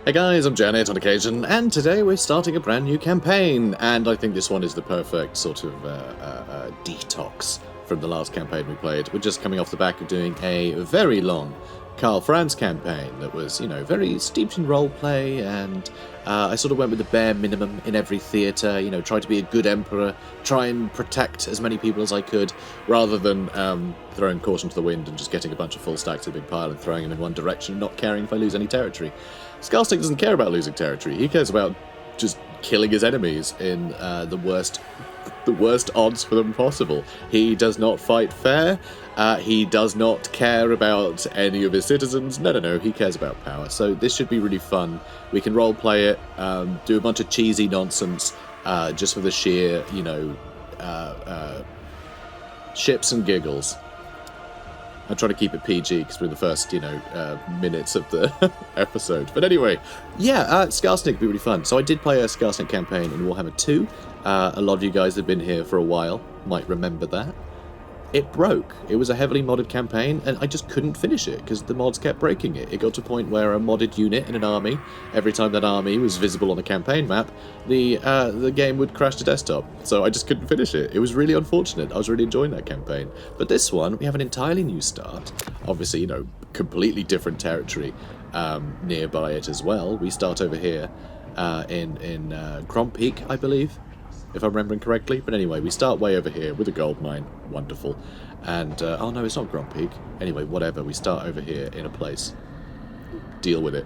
Hey guys, I'm JanetOnOccasion, and today we're starting a brand new campaign, and I think this one is the perfect sort of detox from the last campaign we played. We're just coming off the back of doing a very long Karl Franz campaign that was, you know, very steeped in roleplay, and I sort of went with the bare minimum in every theatre, you know, tried to be a good emperor, try and protect as many people as I could, rather than throwing caution to the wind and just getting a bunch of full stacks of a big pile and throwing them in one direction, not caring if I lose any territory. Skarsnik doesn't care about losing territory, he cares about just killing his enemies in the worst odds for them possible. He does not fight fair, he does not care about any of his citizens, no, he cares about power. So this should be really fun. We can roleplay it, do a bunch of cheesy nonsense, just for the sheer, you know, ships and giggles. I'm trying to keep it PG because we're in the first, you know, minutes of the episode. But anyway, yeah, Skarsnik would be really fun. So I did play a Skarsnik campaign in Warhammer 2. A lot of you guys that have been here for a while might remember that. It broke. It was a heavily modded campaign, and I just couldn't finish it because the mods kept breaking it. It got to a point where a modded unit in an army, every time that army was visible on a campaign map, the game would crash to desktop. So I just couldn't finish it. It was really unfortunate. I was really enjoying that campaign. But this one, we have an entirely new start. Obviously, you know, completely different territory nearby it as well. We start over here in Grand Peak, I believe, if I'm remembering correctly. But anyway, we start way over here with a gold mine. Wonderful. And, oh no, it's not Grand Peak. Anyway, whatever, we start over here in a place. Deal with it.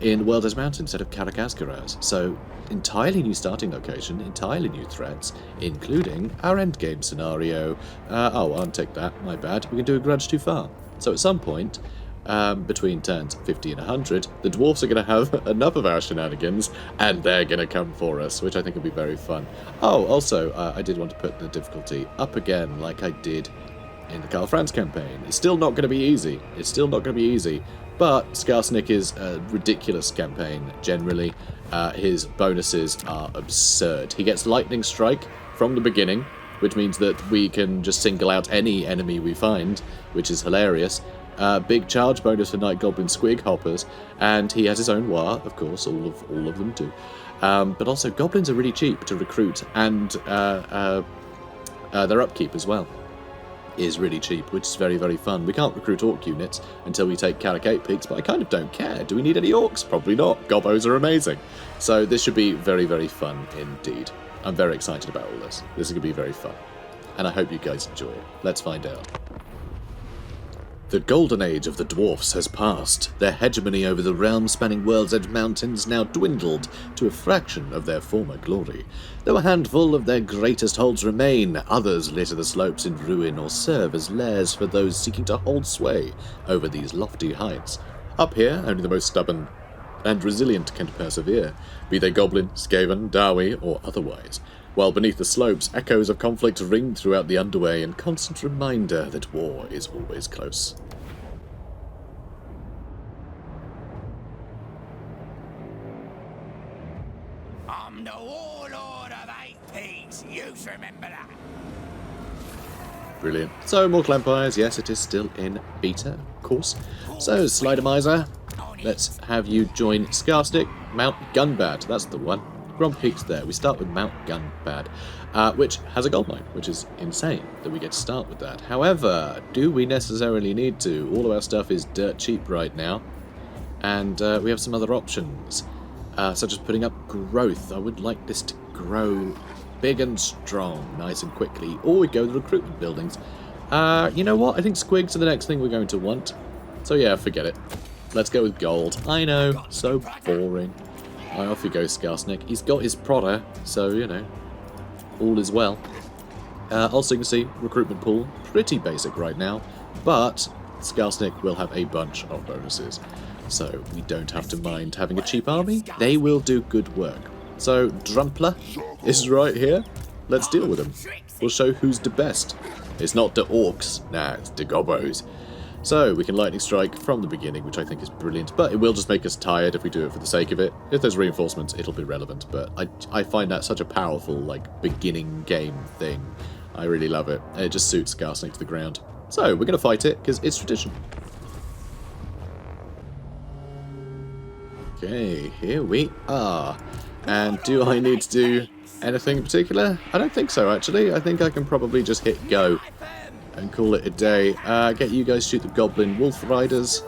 In World as Mountain instead of Karakazkaraz. So, entirely new starting location, entirely new threats, including our endgame scenario. Oh, I'll take that, my bad. We can do a grudge too far. So at some point, between turns 50 and 100, the Dwarfs are going to have enough of our shenanigans, and they're going to come for us, which I think will be very fun. Oh, also, I did want to put the difficulty up again, like I did in the Karl Franz campaign. It's still not going to be easy. It's still not going to be easy, but Skarsnik is a ridiculous campaign, generally. His bonuses are absurd. He gets Lightning Strike from the beginning, which means that we can just single out any enemy we find, which is hilarious. Big charge bonus for Night Goblin Squig Hoppers, and he has his own war, of course, all of them do. But also, Goblins are really cheap to recruit, and their upkeep as well is really cheap, which is very, very fun. We can't recruit Orc units until we take Calicut Peaks, but I kind of don't care. Do we need any Orcs? Probably not. Gobbos are amazing. So this should be very, very fun indeed. I'm very excited about all this. This is going to be very fun, and I hope you guys enjoy it. Let's find out. The golden age of the Dwarfs has passed. Their hegemony over the realm-spanning World's Edge Mountains now dwindled to a fraction of their former glory. Though a handful of their greatest holds remain, others litter the slopes in ruin or serve as lairs for those seeking to hold sway over these lofty heights. Up here, only the most stubborn and resilient can persevere, be they Goblin, Skaven, Dawi, or otherwise. While beneath the slopes, echoes of conflict ring throughout the underway, and constant reminder that war is always close. I'm the Warlord of 8 Peaks, you remember that? Brilliant. So, Mortal Empires, yes, it is still in beta, of course. So, Slidermiser, let's have you join Skarsnik, Mount Gunbad, that's the one. Grand Peak's there. We start with Mount Gunbad, which has a gold mine, which is insane that we get to start with that. However, do we necessarily need to? All of our stuff is dirt cheap right now, and we have some other options, such as putting up growth. I would like this to grow big and strong, nice and quickly, or we go to the recruitment buildings. You know what? I think squigs are the next thing we're going to want. So yeah, forget it. Let's go with gold. I know, so boring. Off you go, Skarsnik. He's got his prodder, so, you know, all is well. Also, you can see recruitment pool, pretty basic right now, but Skarsnik will have a bunch of bonuses, so we don't have to mind having a cheap army. They will do good work. So, Drumpler is right here. Let's deal with him. We'll show who's the best. It's not the Orcs, nah, it's the Gobbos. So, we can Lightning Strike from the beginning, which I think is brilliant, but it will just make us tired if we do it for the sake of it. If there's reinforcements, it'll be relevant, but I find that such a powerful, like, beginning game thing. I really love it, and it just suits Skarsnik to the ground. So, we're going to fight it, because it's tradition. Okay, here we are. And do I need to do anything in particular? I don't think so, actually. I think I can probably just hit go and call it a day. Get you guys shoot the Goblin Wolf Riders.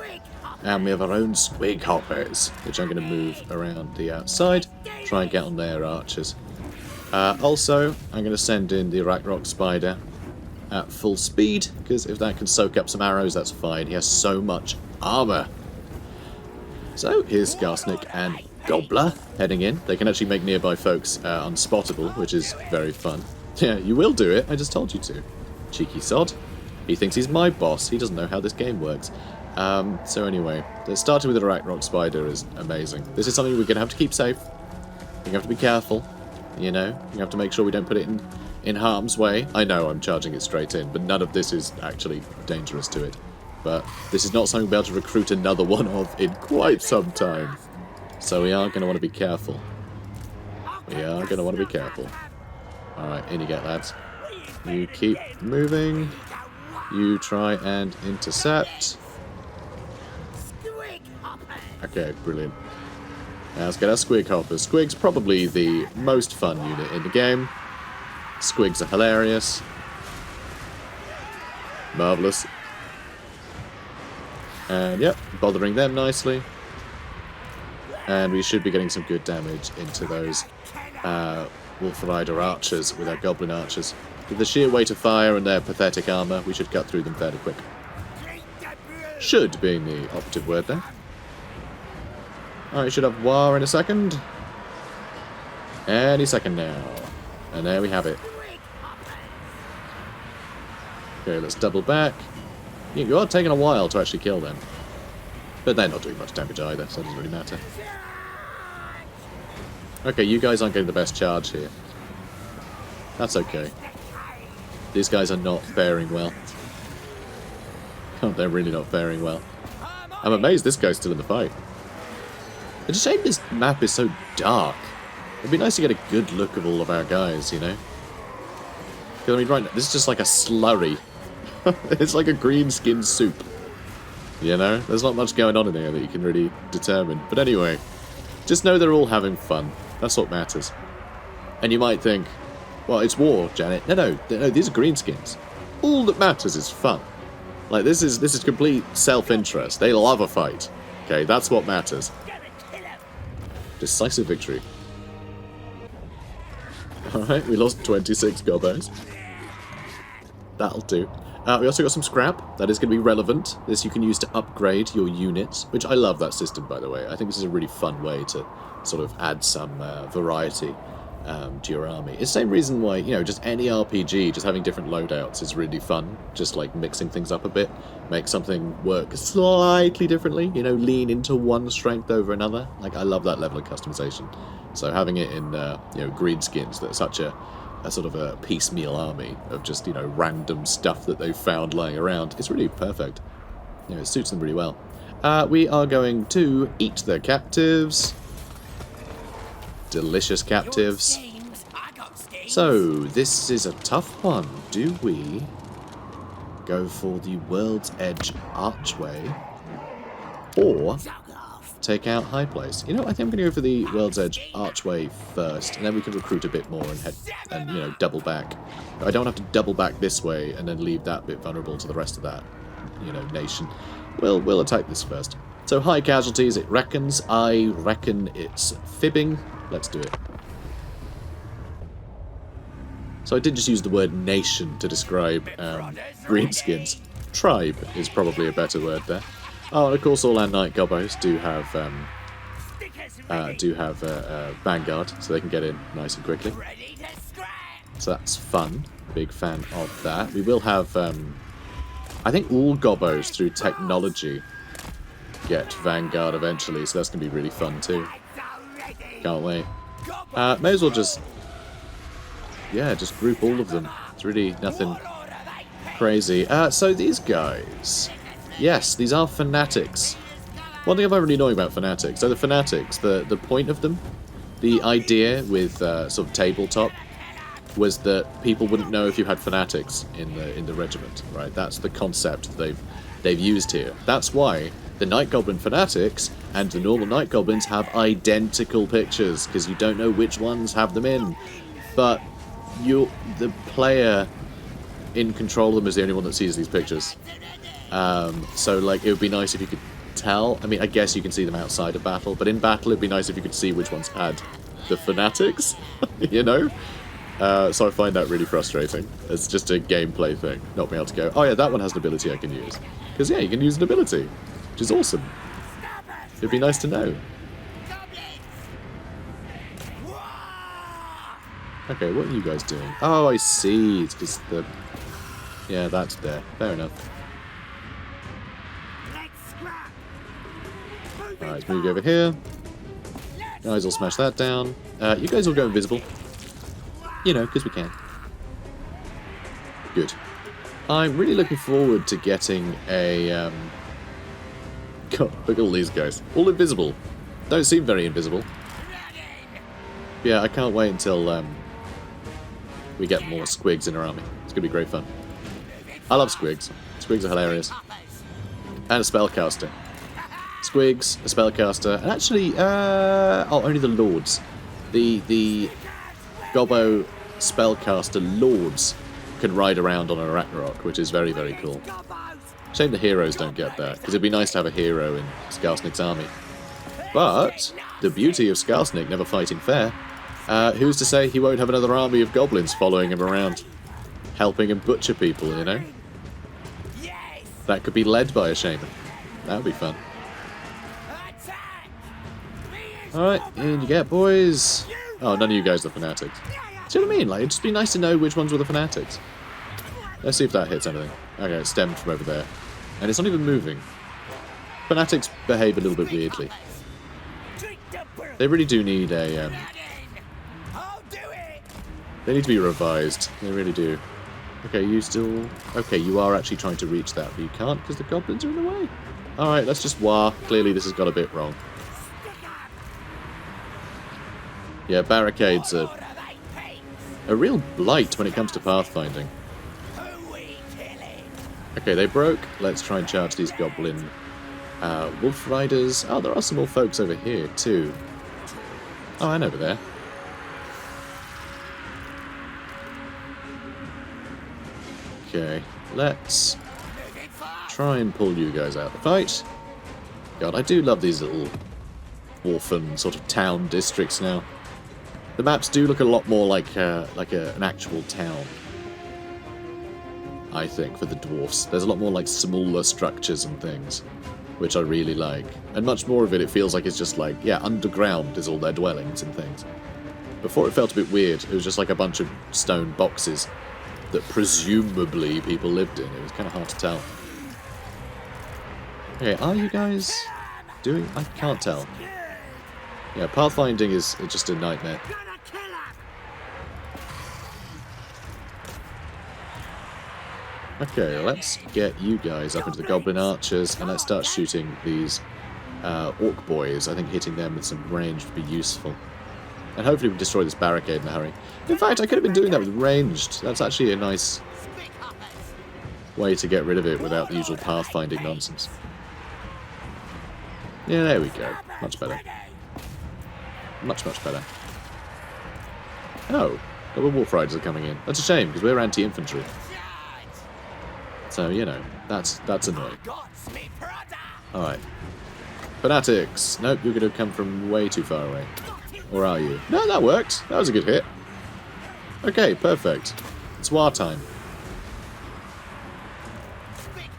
And we have our own Squig Hoppers, which I'm going to move around the outside. Try and get on their archers. Also, I'm going to send in the Rock Spider at full speed, because if that can soak up some arrows, that's fine. He has so much armor. So, here's Skarsnik and Gobbler heading in. They can actually make nearby folks unspottable, which is very fun. Yeah, you will do it. I just told you to. Cheeky sod. He thinks he's my boss. He doesn't know how this game works. So anyway, starting with the Rock Spider is amazing. This is something we're going to have to keep safe. We have to be careful. You know, you have to make sure we don't put it in harm's way. I know I'm charging it straight in, but none of this is actually dangerous to it. But this is not something we'll be able to recruit another one of in quite some time. So we are going to want to be careful. We are going to want to be careful. Alright, in you get, lads. You keep moving. You try and intercept. Okay, brilliant. Now let's get our Squig Hoppers. Squig's probably the most fun unit in the game. Squigs are hilarious. Marvellous. And yep, bothering them nicely. And we should be getting some good damage into those Wolf Rider archers with our Goblin archers. With the sheer weight of fire and their pathetic armour, we should cut through them fairly quick. Should being the operative word there. Alright, should have war in a second. Any second now. And there we have it. Okay, let's double back. You are taking a while to actually kill them. But they're not doing much damage either, so it doesn't really matter. Okay, you guys aren't getting the best charge here. That's okay. These guys are not faring well. Oh, they're really not faring well. I'm amazed this guy's still in the fight. It's a shame this map is so dark. It'd be nice to get a good look of all of our guys, you know? Because, I mean, right now, this is just like a slurry. It's like a green skin soup. You know? There's not much going on in here that you can really determine. But anyway, just know they're all having fun. That's what matters. And you might think, well, it's war, Janet. No, these are greenskins. All that matters is fun. Like, this is complete self-interest. They love a fight. Okay, that's what matters. Decisive victory. Alright, we lost 26 gobos. That'll do. We also got some scrap. That is going to be relevant. This you can use to upgrade your units, which I love that system, by the way. I think this is a really fun way to sort of add some variety to your army. It's the same reason why, you know, just any RPG, just having different loadouts is really fun. Just like mixing things up a bit, make something work slightly differently, you know, lean into one strength over another. Like, I love that level of customization. So having it in, you know, greenskins, that's such a sort of a piecemeal army of just, you know, random stuff that they've found lying around, it's really perfect. You know, it suits them really well. We are going to eat their captives. Delicious captives. So, this is a tough one. Do we go for the World's Edge Archway or take out High Place? You know, I think I'm going to go for the World's Edge Archway first, and then we can recruit a bit more and head and, you know, double back. I don't have to double back this way and then leave that bit vulnerable to the rest of that, you know, nation. We'll attack this first. So high casualties, it reckons. I reckon it's fibbing. Let's do it. So I did just use the word nation to describe greenskins. Tribe is probably a better word there. Oh, and of course all our Night Gobbos do have Vanguard, so they can get in nice and quickly. So that's fun. Big fan of that. We will have, I think all Gobbos through technology get Vanguard eventually, so that's going to be really fun too. Can't wait. May as well just, yeah, just group all of them. It's really nothing crazy. So these guys, yes, these are Fanatics. One thing I find really annoying about Fanatics, so the Fanatics, the point of them, the idea with sort of tabletop, was that people wouldn't know if you had Fanatics in the regiment, right? That's the concept they've used here. That's why the Night Goblin Fanatics And the normal night goblins have identical pictures, because you don't know which ones have them in. But the player in control of them is the only one that sees these pictures. So, like, it would be nice if you could tell. I mean, I guess you can see them outside of battle, but in battle it'd be nice if you could see which ones had the Fanatics, you know? So I find that really frustrating. It's just a gameplay thing, not being able to go, oh yeah, that one has an ability I can use. Because, yeah, you can use an ability, which is awesome. It'd be nice to know. Okay, what are you guys doing? Oh, I see. It's because the... Yeah, that's there. Fair enough. Alright, let's move over here. Guys will smash that down. You guys will go invisible. You know, because we can. Good. I'm really looking forward to getting a... God, look at all these guys. All invisible. Don't seem very invisible. Yeah, I can't wait until we get more squigs in our army. It's going to be great fun. I love squigs. Squigs are hilarious. And a spellcaster. Squigs, a spellcaster, and actually, oh, only the lords. The Gobbo spellcaster lords can ride around on a Ragnarok, which is very, very cool. Shame the heroes don't get that, because it'd be nice to have a hero in Skarsnik's army. But the beauty of Skarsnik never fighting fair, who's to say he won't have another army of goblins following him around, helping him butcher people, you know? That could be led by a shaman. That would be fun. Alright, in you get, boys. Oh, none of you guys are Fanatics. See what I mean? Like, it'd just be nice to know which ones were the Fanatics. Let's see if that hits anything. Okay, it stemmed from over there. And it's not even moving. Fanatics behave a little bit weirdly. They really do need a, they need to be revised. They really do. Okay, you still... Okay, you are actually trying to reach that, but you can't because the goblins are in the way. Alright, let's just war. Clearly this has got a bit wrong. Yeah, barricades are a real blight when it comes to pathfinding. Okay, they broke. Let's try and charge these goblin wolf riders. Oh, there are some more folks over here too. Oh, and over there. Okay, let's try and pull you guys out of the fight. God, I do love these little orphan sort of town districts now. The maps do look a lot more like an actual town, I think, for the dwarfs. There's a lot more like smaller structures and things, which I really like. And much more of it feels like it's just like, yeah, underground is all their dwellings and things. Before it felt a bit weird. It was just like a bunch of stone boxes that presumably people lived in. It was kind of hard to tell. Okay, are you guys doing... I can't tell. Yeah, pathfinding is just a nightmare. Okay, let's get you guys up into the goblin archers and let's start shooting these orc boys. I think hitting them with some range would be useful. And hopefully we can destroy this barricade in a hurry. In fact, I could have been doing that with ranged. That's actually a nice way to get rid of it without the usual pathfinding nonsense. Yeah, there we go. Much better. Much, much better. Oh, the wolf riders are coming in. That's a shame, because we're anti-infantry. So, you know, that's annoying. Alright. Fanatics! Nope, you're going to come from way too far away. Or are you? No, that worked. That was a good hit. Okay, perfect. It's war time.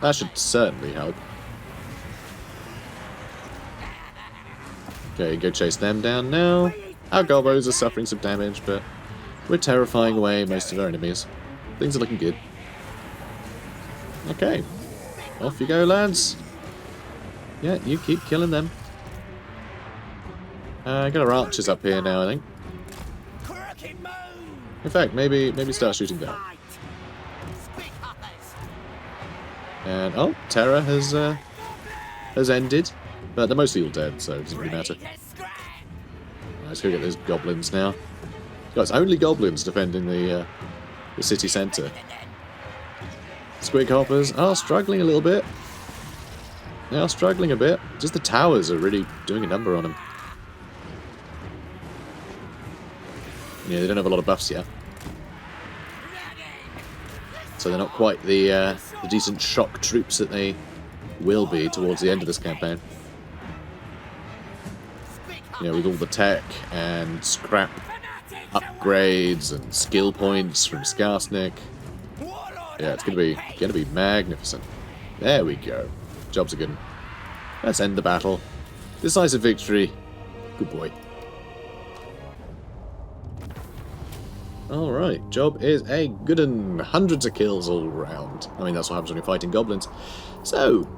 That should certainly help. Okay, go chase them down now. Our gobos are suffering some damage, but we're terrifying away most of our enemies. Things are looking good. Okay. Off you go, lads. Yeah, you keep killing them. Get our archers up here now, I think. In fact, maybe start shooting down. And oh, Terror has ended, but they're mostly all dead, so it doesn't really matter. Let's go get those goblins now. God, it's only goblins defending the city centre. Squig hoppers are struggling a little bit. They are struggling a bit. Just the towers are really doing a number on them. Yeah, they don't have a lot of buffs yet. So they're not quite the decent shock troops that they will be towards the end of this campaign. You know, with all the tech and scrap upgrades and skill points from Skarsnik. Yeah, it's gonna be magnificent. There we go. Job's a good one. Let's end the battle. Decisive victory. Good boy. Alright, job is a good one. Hundreds of kills all round. I mean, that's what happens when you're fighting goblins. So,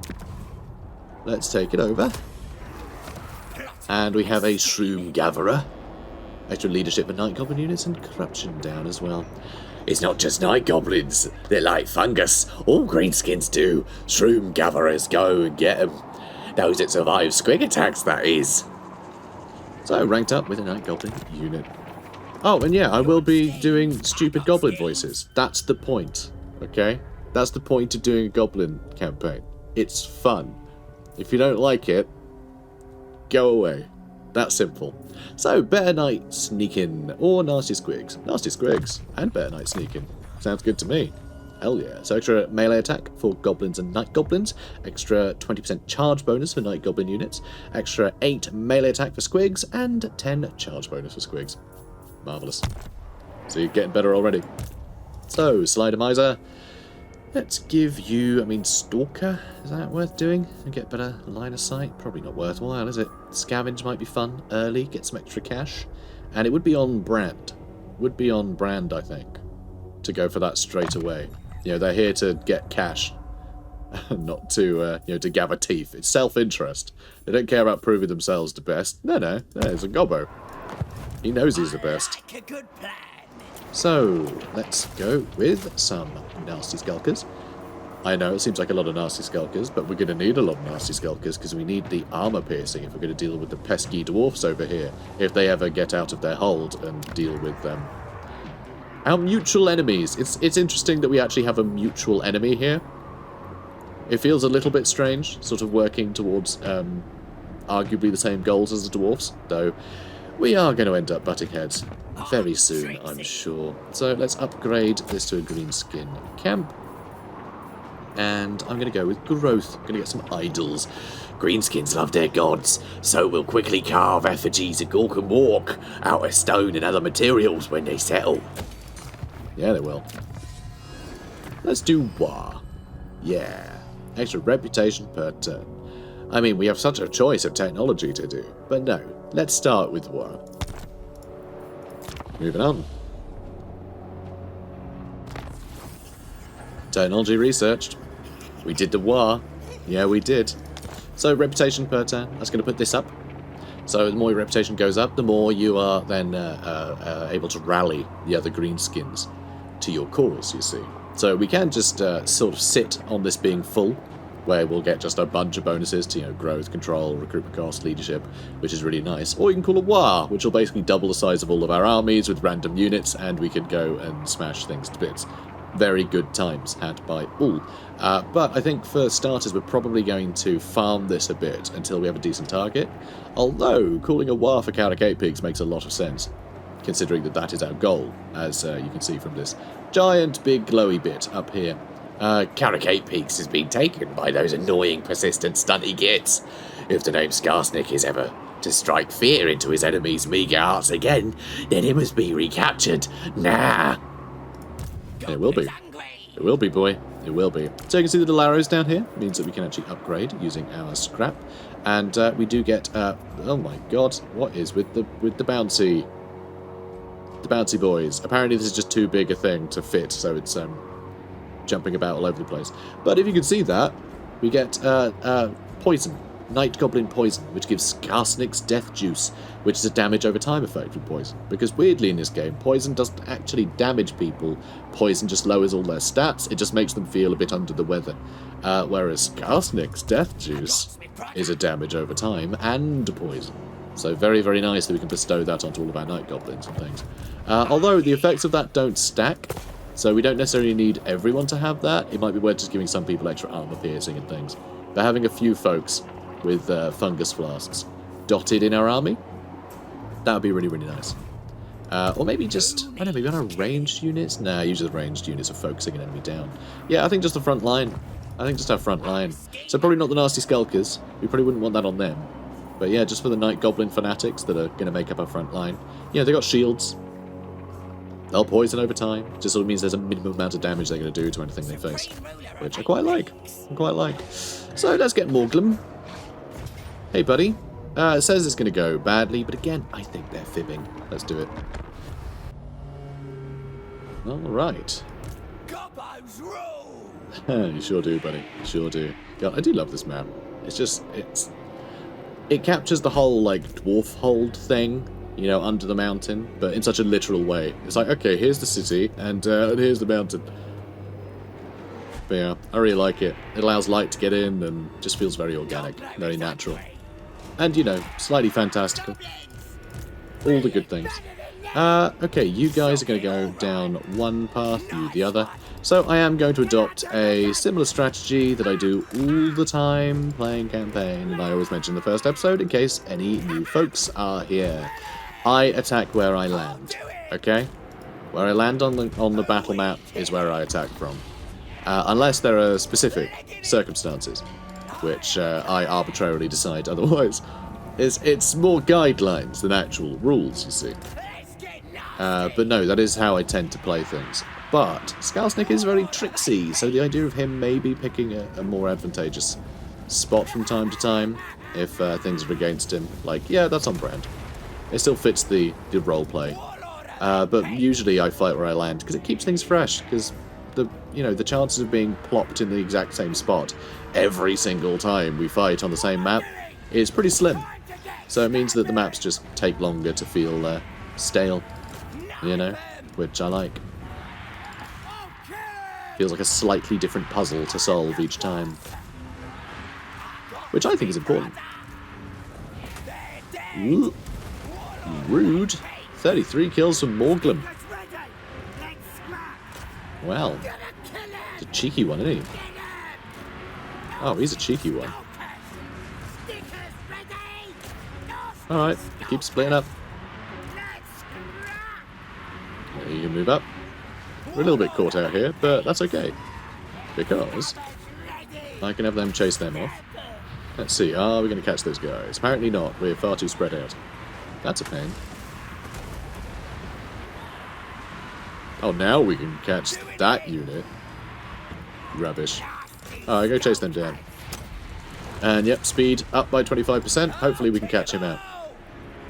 let's take it over. And we have a Shroom Gatherer. Extra leadership for Night Goblin units and corruption down as well. It's not just Night Goblins. They're like fungus. All greenskins do. Shroom Gatherers go and get them. Those that survive squig attacks, that is. So, ranked up with a Night Goblin unit. Oh, and yeah, I will be doing stupid goblin voices. That's the point, okay? That's the point of doing a goblin campaign. It's fun. If you don't like it, go away. That's simple. So, Better Night Sneakin' or Nasty Squigs. Nasty Squigs and Better Night Sneakin'. Sounds good to me. Hell yeah. So extra melee attack for goblins and night goblins, extra 20% charge bonus for night goblin units, extra 8 melee attack for squigs, and 10 charge bonus for squigs. Marvellous. So you're getting better already. So, Slidermizer. Let's give you, I mean, Stalker. Is that worth doing? And get better line of sight? Probably not worthwhile, is it? Scavenge might be fun early, get some extra cash. And it would be on brand. Would be on brand, I think, to go for that straight away. You know, they're here to get cash, not to, you know, to gather teeth. It's self-interest. They don't care about proving themselves the best. No, it's a gobbo. He knows he's the best. So, let's go with some Nasty Skulkers. I know it seems like a lot of Nasty Skulkers, but we're going to need a lot of Nasty Skulkers because we need the armor piercing if we're going to deal with the pesky dwarfs over here, if they ever get out of their hold and deal with them. Our mutual enemies. It's interesting that we actually have a mutual enemy here. It feels a little bit strange, sort of working towards arguably the same goals as the dwarfs, though we are going to end up butting heads very soon, I'm sure. So let's upgrade this to a green skin camp. And I'm going to go with growth. I'm going to get some idols. Greenskins love their gods, so we'll quickly carve effigies of Gork and Walk out of stone and other materials when they settle. Yeah, they will. Let's do War. Yeah. Extra reputation per turn. I mean, we have such a choice of technology to do, but no. Let's start with War. Moving on. Technology researched. We did the War. Yeah, we did. So, reputation per turn. That's going to put this up. So, the more your reputation goes up, the more you are then able to rally the other greenskins to your cause, you see. So, we can just sort of sit on this being full, where we'll get just a bunch of bonuses to, you know, growth, control, recruitment cost, leadership, which is really nice. Or you can call a War, which will basically double the size of all of our armies with random units, and we could go and smash things to bits. Very good times had by all. But I think for starters, we're probably going to farm this a bit until we have a decent target. Although, calling a War for Curated Pigs makes a lot of sense, considering that that is our goal, as you can see from this giant big glowy bit up here. Curated Peaks has been taken by those annoying, persistent, stunty gits. If the name Skarsnik is ever to strike fear into his enemies' meagre hearts again, then it must be recaptured. Nah. It will be. It will be, boy. It will be. So you can see the Delaros down here. It means that we can actually upgrade using our scrap. And we do get, oh my god, what is with the bouncy? The bouncy boys. Apparently this is just too big a thing to fit, so it's jumping about all over the place. But if you can see that, we get poison. Night Goblin Poison, which gives Skarsnik's Death Juice, which is a damage over time effect with poison. Because weirdly in this game, poison doesn't actually damage people. Poison just lowers all their stats. It just makes them feel a bit under the weather. Whereas Skarsnik's Death Juice is a damage over time and poison. So very, very nice that we can bestow that onto all of our Night Goblins and things. Although the effects of that don't stack, so we don't necessarily need everyone to have that. It might be worth just giving some people extra armor piercing and things. But having a few folks with fungus flasks dotted in our army, that would be really, really nice. Or maybe just, I don't know, maybe on our ranged units? Nah, usually the ranged units are focusing an enemy down. Yeah, I think just the front line. I think just our front line. So probably not the nasty skulkers. We probably wouldn't want that on them. But yeah, just for the Night Goblin Fanatics that are going to make up our front line. Yeah, they got shields. They'll poison over time. Just sort of means there's a minimum amount of damage they're going to do to anything they face. Which I quite like. So let's get Morglum. Hey, buddy. It says it's going to go badly, but again, I think they're fibbing. Let's do it. Alright. You sure do, buddy. Sure do. God, I do love this map. It's just, it captures the whole, like, dwarf hold thing, you know, under the mountain, but in such a literal way. It's like, okay, here's the city, and here's the mountain. But yeah, I really like it. It allows light to get in, and just feels very organic, very natural. And, you know, slightly fantastical. All the good things. Okay, you guys are going to go down one path, you the other. So I am going to adopt a similar strategy that I do all the time playing campaign, and I always mention in the first episode in case any new folks are here. I attack where I land, okay? Where I land on the battle map is where I attack from. Unless there are specific circumstances, which I arbitrarily decide otherwise. It's more guidelines than actual rules, you see. But no, that is how I tend to play things. But Skarsnik is very tricksy, so the idea of him maybe picking a more advantageous spot from time to time, if things are against him, like, yeah, that's on brand. It still fits the roleplay. But usually I fight where I land, because it keeps things fresh, because the chances of being plopped in the exact same spot every single time we fight on the same map is pretty slim. So it means that the maps just take longer to feel stale, you know, which I like. Feels like a slightly different puzzle to solve each time. Which I think is important. Ooh. Rude. 33 kills from Morglum. Well, it's a cheeky one, isn't he? Oh, he's a cheeky one. Alright, keep splitting up. Yeah, you can move up. We're a little bit caught out here, but that's okay. Because I can have them chase them off. Let's see, are we going to catch those guys? Apparently not, we're far too spread out. That's a pain. Oh, now we can catch that unit. Rubbish. Alright, go chase them down. And yep, speed up by 25%. Hopefully we can catch him out.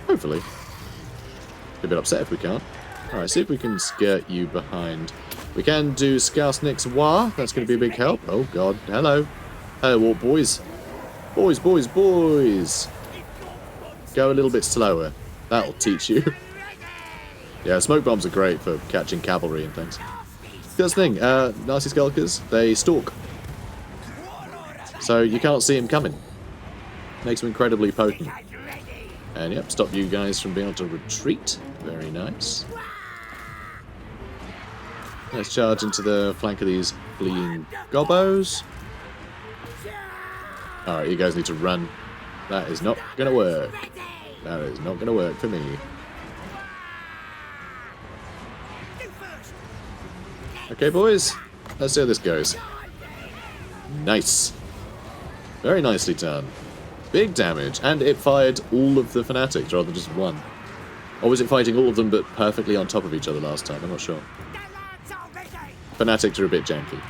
Hopefully. Be a bit upset if we can't. Alright, see if we can skirt you behind. We can do Skarsnik's War. That's going to be a big help. Oh, God. Hello. Hello, Warp boys. Boys, boys, boys. Go a little bit slower. That'll teach you. Yeah, smoke bombs are great for catching cavalry and things. That's the thing. Nasty Skulkers, they stalk. So you can't see them coming. Makes them incredibly potent. And yep, stop you guys from being able to retreat. Very nice. Let's charge into the flank of these fleeing gobbos. Alright, you guys need to run. That is not going to work. That is not going to work for me. Okay, boys. Let's see how this goes. Nice. Very nicely done. Big damage, and it fired all of the Fanatics rather than just one. Or was it fighting all of them but perfectly on top of each other last time? I'm not sure. Fanatics are a bit janky.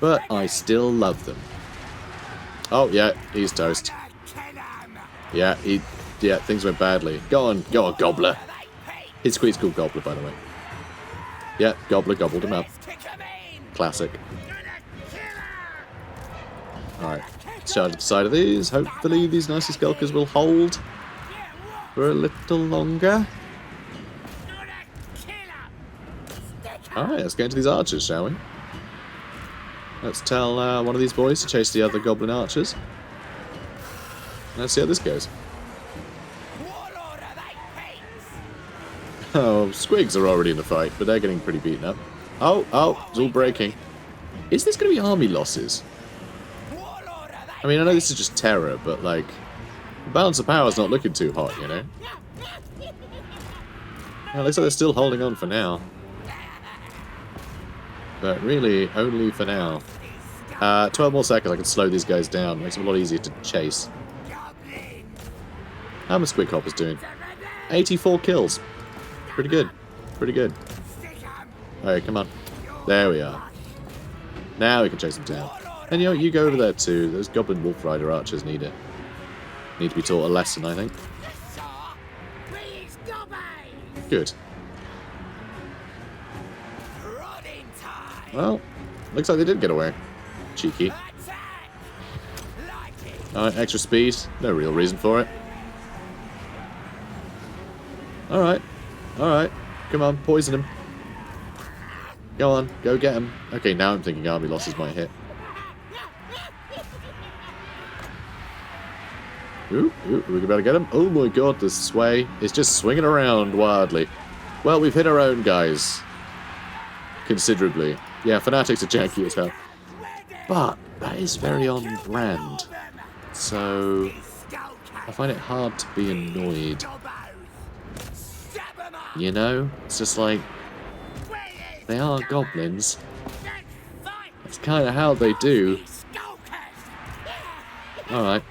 But I still love them. Oh, yeah, he's toast. Yeah, things went badly. Go on, Gobbler. His squeak's called Gobbler, by the way. Yeah, Gobbler gobbled him up. Classic. Alright, let's charge at the side of these. Hopefully these nasty skulkers will hold for a little longer. Alright, let's get into these archers, shall we? Let's tell one of these boys to chase the other goblin archers. Let's see how this goes. Oh, squigs are already in the fight, but they're getting pretty beaten up. Oh, it's all breaking. Is this going to be army losses? I mean, I know this is just terror, but, like, the balance of power is not looking too hot, you know? Well, it looks like they're still holding on for now. But really, only for now. 12 more seconds, I can slow these guys down. Makes them a lot easier to chase. How much Squid Hopper's doing? 84 kills. Pretty good. Pretty good. Alright, come on. There we are. Now we can chase them down. And you know, you go over there too. Those Goblin Wolf Rider archers need to be taught a lesson, I think. Good. Well, looks like they did get away. Cheeky. Alright, extra speed. No real reason for it. Alright. Alright. Come on, poison him. Go on, go get him. Okay, now I'm thinking army losses might hit. Ooh, we better get him. Oh my god, the sway is just swinging around wildly. Well, we've hit our own guys. Considerably. Yeah, Fanatics are janky as hell. But that is very on brand. So I find it hard to be annoyed. You know? It's just like, they are goblins. That's kind of how they do. Alright.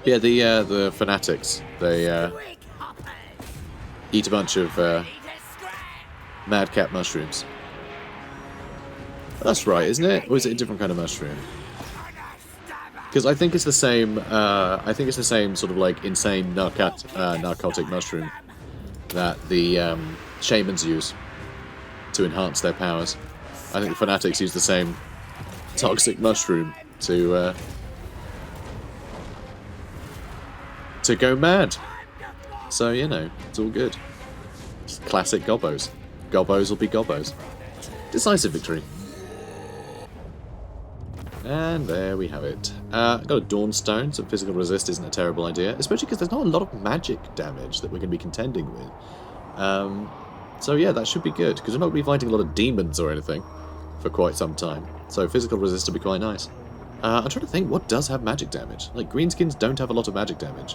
Yeah, the Fanatics, they eat a bunch of madcap mushrooms. That's right, isn't it? Or is it a different kind of mushroom? Because I think it's the same. I think it's the same sort of like insane narcotic mushroom that the shamans use to enhance their powers. I think the Fanatics use the same toxic mushroom to go mad. So you know, it's all good. It's classic gobbos. Gobbos will be gobbos. Decisive victory. And there we have it. Got a Dawnstone, so physical resist isn't a terrible idea, especially because there's not a lot of magic damage that we're going to be contending with. So yeah, that should be good, because we're not going to be fighting a lot of demons or anything for quite some time. So physical resist will be quite nice. I'm trying to think what does have magic damage. Like, greenskins don't have a lot of magic damage.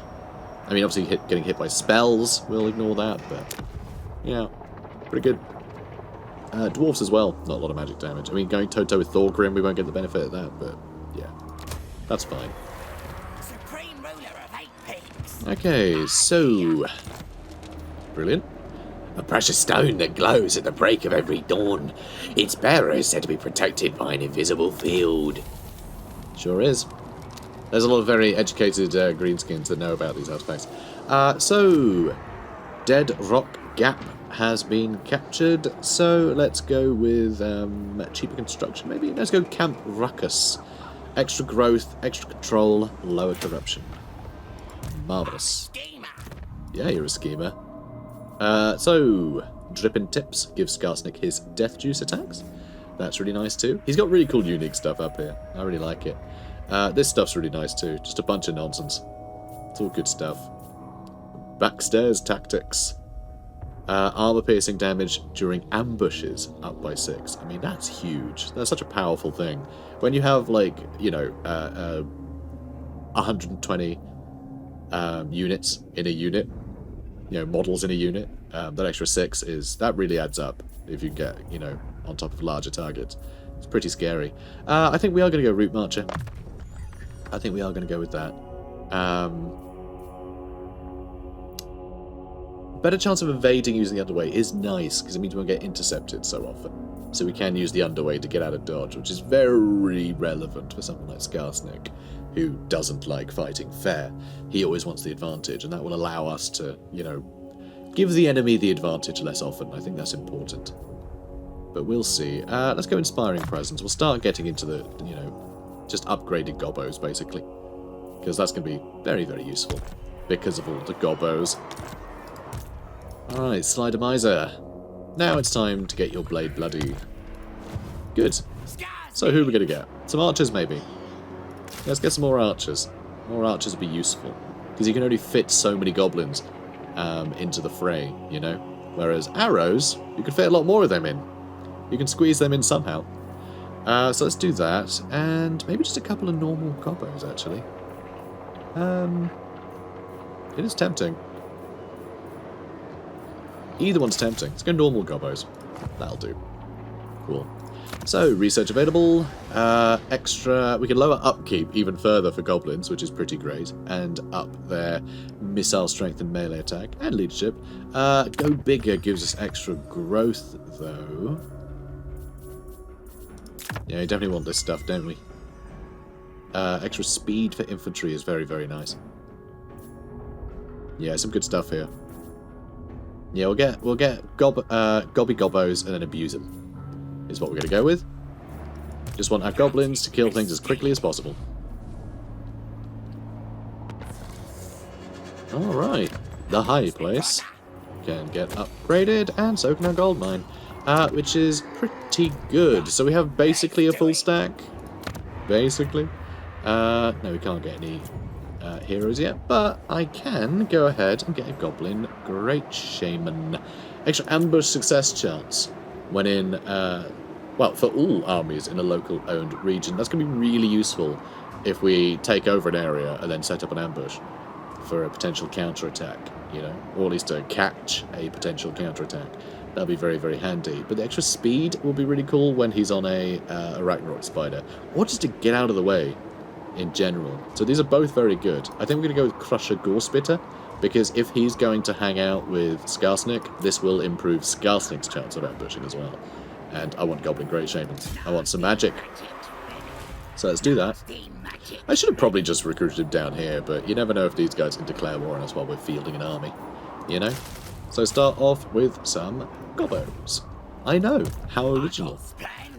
I mean, obviously getting hit by spells, we'll ignore that, but yeah, pretty good. Dwarfs as well, not a lot of magic damage. I mean, going toe-to-toe with Thorgrim, we won't get the benefit of that, but yeah, that's fine. Okay, so... Brilliant. A precious stone that glows at the break of every dawn. Its bearer is said to be protected by an invisible field. Sure is. There's a lot of very educated greenskins that know about these artifacts. So, Dead Rock Gap has been captured, so let's go with cheaper construction maybe. Let's go Camp Ruckus. Extra growth, extra control, lower corruption. Marvellous. Yeah, you're a schemer. So, Drippin' Tips gives Skarsnik his Death Juice attacks. That's really nice too. He's got really cool unique stuff up here. I really like it. This stuff's really nice too. Just a bunch of nonsense. It's all good stuff. Backstairs Tactics. Armor piercing damage during ambushes up by 6. I mean, that's huge. That's such a powerful thing. When you have, like, you know, 120 units in a unit, you know, models in a unit, that extra 6 that really adds up if you get, you know, on top of larger targets. It's pretty scary. I think we are going to go Root Marcher. I think we are going to go with that. Better chance of evading using the underway is nice, because it means we won't get intercepted so often. So we can use the underway to get out of dodge, which is very relevant for someone like Skarsnik, who doesn't like fighting fair. He always wants the advantage, and that will allow us to, you know, give the enemy the advantage less often. I think that's important. But we'll see. Let's go Inspiring Presence. We'll start getting into the, you know, just upgraded gobbos, basically. Because that's going to be very, very useful. Because of all the gobbos. Alright, Slidermiser. Now it's time to get your blade bloody. Good. So who are we going to get? Some archers, maybe? Let's get some more archers. More archers would be useful. Because you can only fit so many goblins into the fray, you know? Whereas arrows, you can fit a lot more of them in. You can squeeze them in somehow. So let's do that, and maybe just a couple of normal combos, actually. It is tempting. Either one's tempting. Let's go normal gobos. That'll do. Cool. So, research available. Extra... We can lower upkeep even further for goblins, which is pretty great. And up their missile strength and melee attack. And leadership. Go bigger gives us extra growth, though. Yeah, we definitely want this stuff, don't we? Extra speed for infantry is very, very nice. Yeah, some good stuff here. Yeah, we'll get gobby gobbos and then abuse them. Is what we're going to go with. Just want our goblins to kill things as quickly as possible. Alright, the high place can get upgraded, and so can our gold mine, which is pretty good. So we have basically a full stack. Basically. No, we can't get any heroes yet, but I can go ahead and get a goblin great shaman. Extra ambush success chance when in, well, for all armies in a local owned region. That's going to be really useful if we take over an area and then set up an ambush for a potential counterattack, you know, or at least to catch a potential counterattack. That'll be very, very handy. But the extra speed will be really cool when he's on a Ragnarok spider, or just to get out of the way in general. So these are both very good. I think we're going to go with Crusher Gorespitter, because if he's going to hang out with Skarsnik, this will improve Skarsnik's chance of ambushing as well. And I want Goblin Great Shamans. I want some magic. So let's do that. I should have probably just recruited him down here, but you never know if these guys can declare war on us while we're fielding an army. You know? So start off with some gobbos. I know, how original.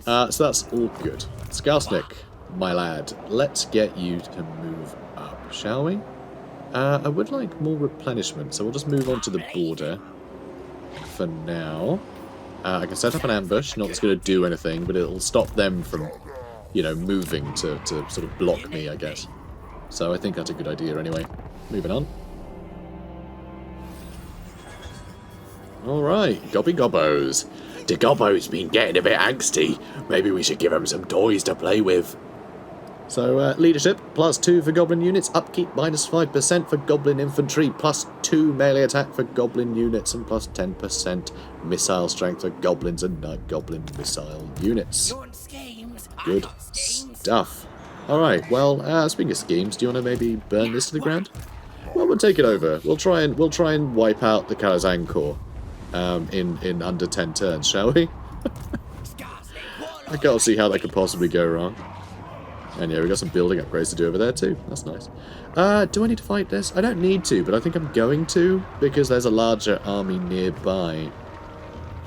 So that's all good. Skarsnik, my lad, let's get you to move up, shall we? I would like more replenishment, so we'll just move on to the border for now. I can set up an ambush, not that's going to do anything, but it'll stop them from, you know, moving to sort of block me, I guess. So I think that's a good idea anyway. Moving on. Alright, Gobby Gobbos. The Gobbo's been getting a bit angsty. Maybe we should give him some toys to play with. So, leadership, +2 for goblin units, upkeep -5% for goblin infantry, +2 melee attack for goblin units, and +10% missile strength for goblins and night goblin missile units. Good stuff. Alright, well, speaking of schemes, do you want to maybe burn this to the ground? Well, we'll take it over. We'll try and wipe out the Karazhan Corps in under 10 turns, shall we? I can't see how that could possibly go wrong. And yeah, we've got some building upgrades to do over there too. That's nice. Do I need to fight this? I don't need to, but I think I'm going to, because there's a larger army nearby.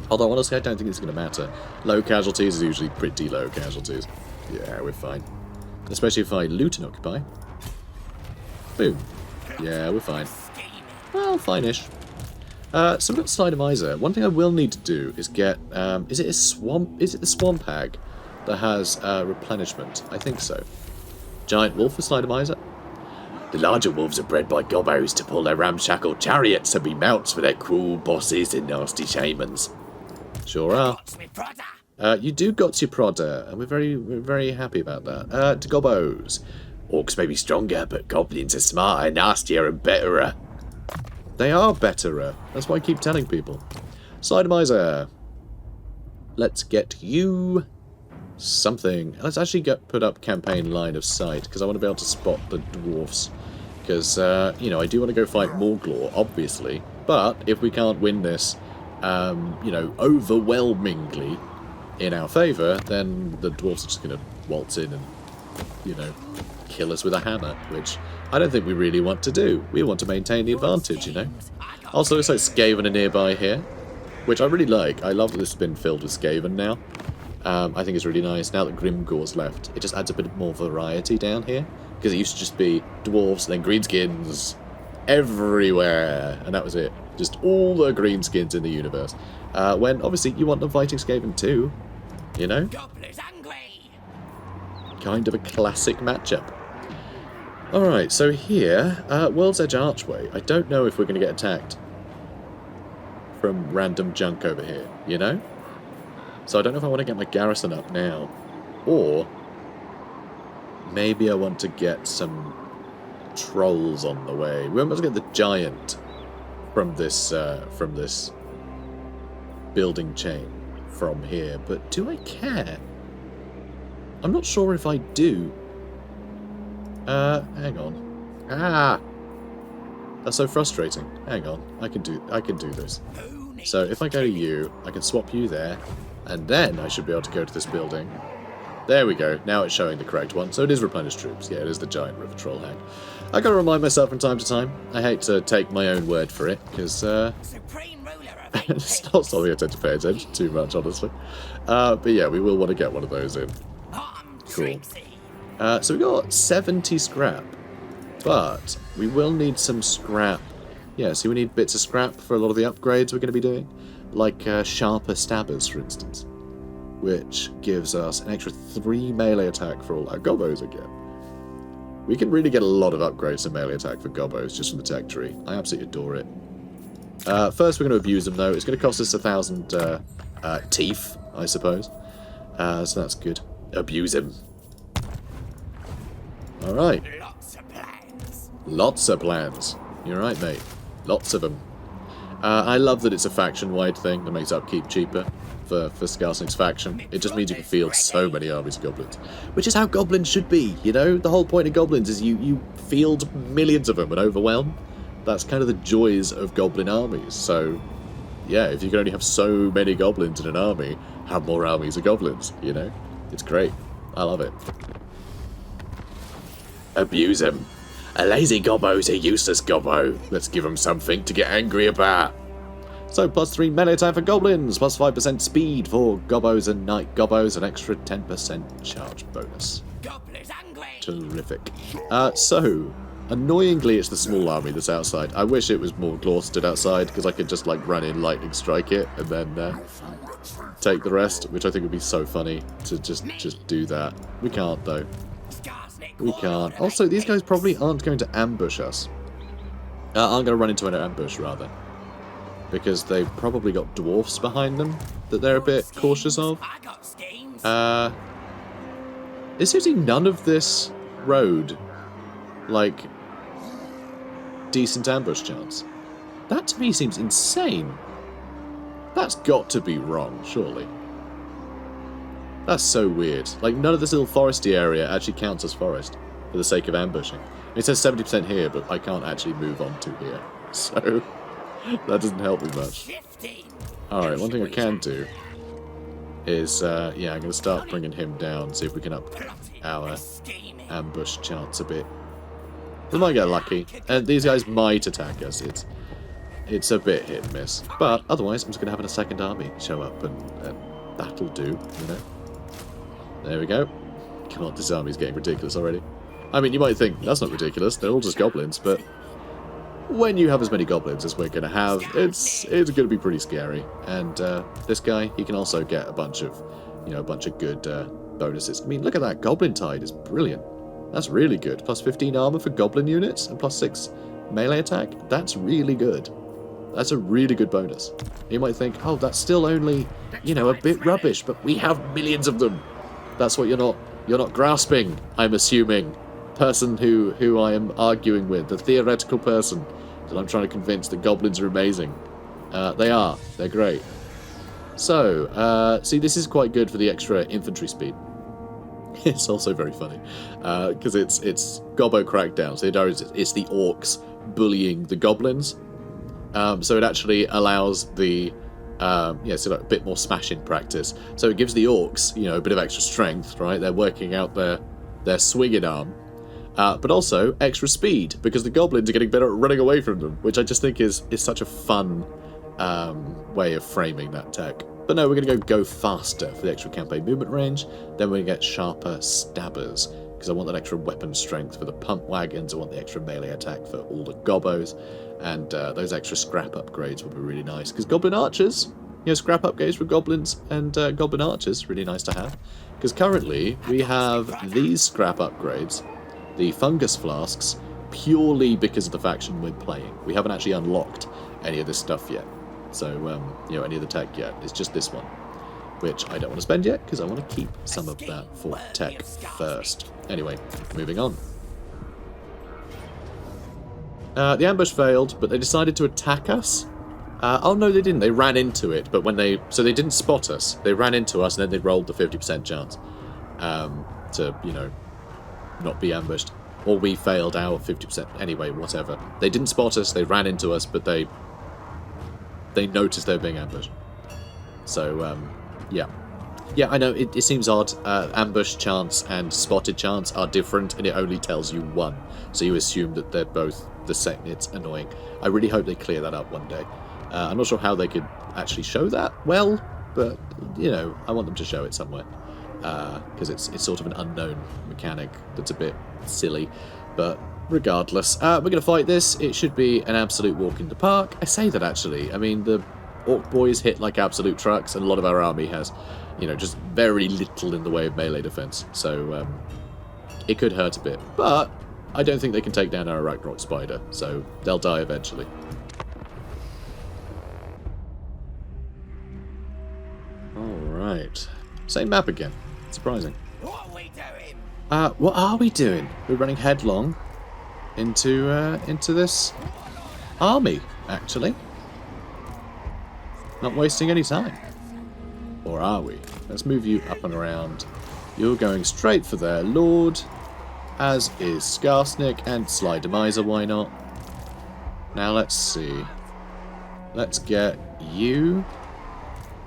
Although, honestly, I don't think it's going to matter. Low casualties is usually pretty low casualties. Yeah, we're fine. Especially if I loot and occupy. Boom. Yeah, we're fine. Well, fine-ish. So we've got Slider Miser. One thing I will need to do is get... is it a swamp? Is it the Swamp Hag that has replenishment? I think so. Giant Wolf for Slider Miser? The larger wolves are bred by gobbos to pull their ramshackle chariots and be mounts for their cruel bosses and nasty shamans. Sure are. You do got your prodder, and we're very happy about that. To gobbos. Orcs may be stronger, but goblins are smarter, nastier, and betterer. They are betterer. That's why I keep telling people. Slider Miser. Let's get you something. Let's actually put up campaign line of sight, because I want to be able to spot the dwarfs. Because, you know, I do want to go fight Morglor, obviously. But if we can't win this, you know, overwhelmingly in our favour, then the dwarfs are just going to waltz in and, you know, kill us with a hammer, which I don't think we really want to do. We want to maintain the advantage, you know. Also, looks like Skaven are nearby here, which I really like. I love that this has been filled with Skaven now. I think it's really nice. Now that Grimgor's left, it just adds a bit more variety down here, because it used to just be dwarves and then greenskins everywhere, and that was it. Just all the greenskins in the universe. When, obviously, you want them fighting Skaven too, you know? Kind of a classic matchup. Alright, so here, World's Edge Archway. I don't know if we're going to get attacked from random junk over here, you know? So I don't know if I want to get my garrison up now. Or maybe I want to get some trolls on the way. We must get the giant from this building chain from here. But do I care? I'm not sure if I do. Hang on. Ah! That's so frustrating. Hang on. I can do this. So if I go to you, I can swap you there, and then I should be able to go to this building. There we go. Now it's showing the correct one. So it is replenish troops. Yeah, it is the giant river troll hag. I gotta remind myself from time to time. I hate to take my own word for it, because it's not something I tend to pay attention too much, honestly. But yeah, we will want to get one of those in. Cool. So we got 70 scrap, but we will need some scrap. Yeah, so we need bits of scrap for a lot of the upgrades we're going to be doing, like sharper stabbers, for instance, which gives us an extra 3 melee attack for all our gobos again. We can really get a lot of upgrades to melee attack for gobos just from the tech tree. I absolutely adore it. First, we're going to abuse them, though. It's going to cost us 1,000 teeth, I suppose. So that's good. Abuse him. Alright. Lots of plans. Lots of plans. You're right, mate. Lots of them. I love that it's a faction-wide thing that makes upkeep cheaper for Skarsnik's faction. It just means you can field so many armies of goblins. Which is how goblins should be, you know? The whole point of goblins is you field millions of them and overwhelm. That's kind of the joys of goblin armies. So, yeah, if you can only have so many goblins in an army, have more armies of goblins, you know? It's great. I love it. Abuse him. A lazy gobbo's a useless gobbo. Let's give him something to get angry about. So, plus 3 melee attack for goblins, plus 5% speed for gobbos and night gobbos, an extra 10% charge bonus. Gobbler's angry. Terrific. So, annoyingly, it's the small army that's outside. I wish it was more Gloucestered outside, because I could just, like, run in, lightning strike it, and then take the rest, which I think would be so funny to just do that. We can't, though. We can't. Also, these guys probably aren't going to ambush us. Aren't going to run into an ambush, rather. Because they've probably got dwarfs behind them that they're a bit cautious of. Is seriously none of this road, like, decent ambush chance? That to me seems insane. That's got to be wrong, surely. That's so weird. Like, none of this little foresty area actually counts as forest for the sake of ambushing. It says 70% here, but I can't actually move on to here. So, that doesn't help me much. Alright, one thing I can do is, yeah, I'm going to start bringing him down, see if we can up our ambush chance a bit. We might get lucky, and these guys might attack us. It's a bit hit and miss. But otherwise, I'm just going to have a second army show up, and that'll do, you know. There we go. Come on, this army's getting ridiculous already. I mean, you might think, that's not ridiculous, they're all just goblins, but when you have as many goblins as we're going to have, it's going to be pretty scary. And this guy, he can also get a bunch of good bonuses. I mean, look at that, Goblin Tide is brilliant. That's really good. Plus 15 armor for goblin units, and plus 6 melee attack. That's really good. That's a really good bonus. You might think, oh, that's still only, a bit rubbish, but we have millions of them. That's what you're not grasping, I'm assuming. Person who I am arguing with, the theoretical person that I'm trying to convince that goblins are amazing. They are. They're great. So, see, this is quite good for the extra infantry speed. It's also very funny, because it's Gobbo Crackdown. So it's the orcs bullying the goblins. So it actually allows the a bit more smashing practice. So it gives the orcs, a bit of extra strength, right? They're working out their swinging arm, but also extra speed because the goblins are getting better at running away from them, which I just think is such a fun way of framing that tech. But no, we're going to go faster for the extra campaign movement range. Then we're going to get sharper stabbers because I want that extra weapon strength for the pump wagons. I want the extra melee attack for all the gobbos. And those extra scrap upgrades will be really nice. Because goblin archers, scrap upgrades for goblins and goblin archers, really nice to have. Because currently we have these scrap upgrades, the fungus flasks, purely because of the faction we're playing. We haven't actually unlocked any of this stuff yet. So, any of the tech yet. It's just this one. which I don't want to spend yet because I want to keep some of that for tech first. Anyway, moving on. The ambush failed, but they decided to attack us. Oh no, they didn't. They ran into it, but so they didn't spot us. They ran into us, and then they rolled the 50% chance to, you know, not be ambushed. Or we failed our 50%. Anyway, whatever. They didn't spot us. They ran into us, but they noticed they were being ambushed. So, yeah. Yeah, I know, it seems odd. Ambush chance and spotted chance are different, and it only tells you one. So you assume that they're both the same. It's annoying. I really hope they clear that up one day. I'm not sure how they could actually show that well, but, you know, I want them to show it somewhere. Because it's sort of an unknown mechanic that's a bit silly. But regardless, we're going to fight this. It should be an absolute walk in the park. I say that, actually. I mean, the Orc boys hit like absolute trucks, and a lot of our army has, you know, just very little in the way of melee defense. So it could hurt a bit. But I don't think they can take down our Arachnrock Spider, so they'll die eventually. Alright. Same map again. Surprising. What are we doing? What are we doing? We're running headlong into this army, actually. Not wasting any time. Or are we? Let's move you up and around. You're going straight for their lord, as is Skarsnik and Sly Demiser, why not? Now let's see. Let's get you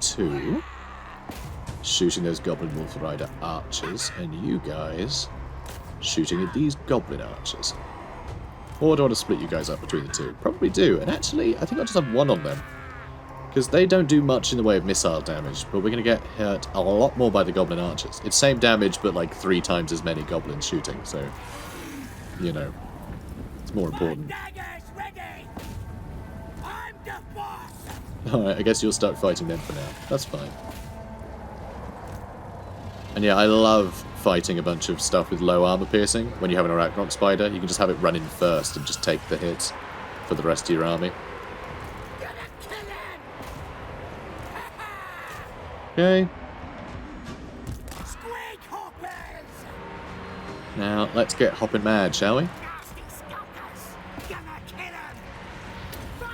to shooting those Goblin Wolf Rider archers, and you guys shooting at these Goblin archers. Or do I want to split you guys up between the two? Probably do, and actually, I think I'll just have one on them. Because they don't do much in the way of missile damage, but we're going to get hurt a lot more by the Goblin archers. It's same damage, but like 3 times as many Goblins shooting, so, you know, it's more important. Alright, I guess you're stuck fighting them for now. That's fine. And yeah, I love fighting a bunch of stuff with low armor piercing. When you have an Arachnrock Spider, you can just have it run in first and just take the hits for the rest of your army. Okay. Now, let's get hopping mad, shall we?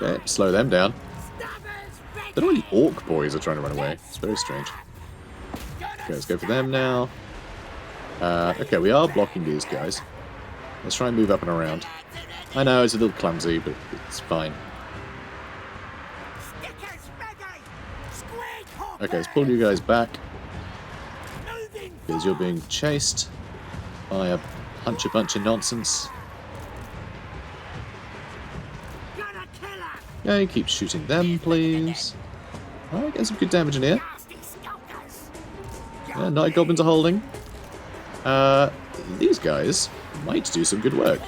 Okay, slow them down. I don't know why the Orc boys are trying to run away. It's very strange. Okay, let's go for them now. Okay, we are blocking these guys. Let's try and move up and around. I know, it's a little clumsy, but it's fine. Okay, let's pull you guys back. Because you're being chased by a bunch of nonsense. Okay, keep shooting them, please. Alright, get some good damage in here. Yeah, Night Goblins are holding. These guys might do some good work.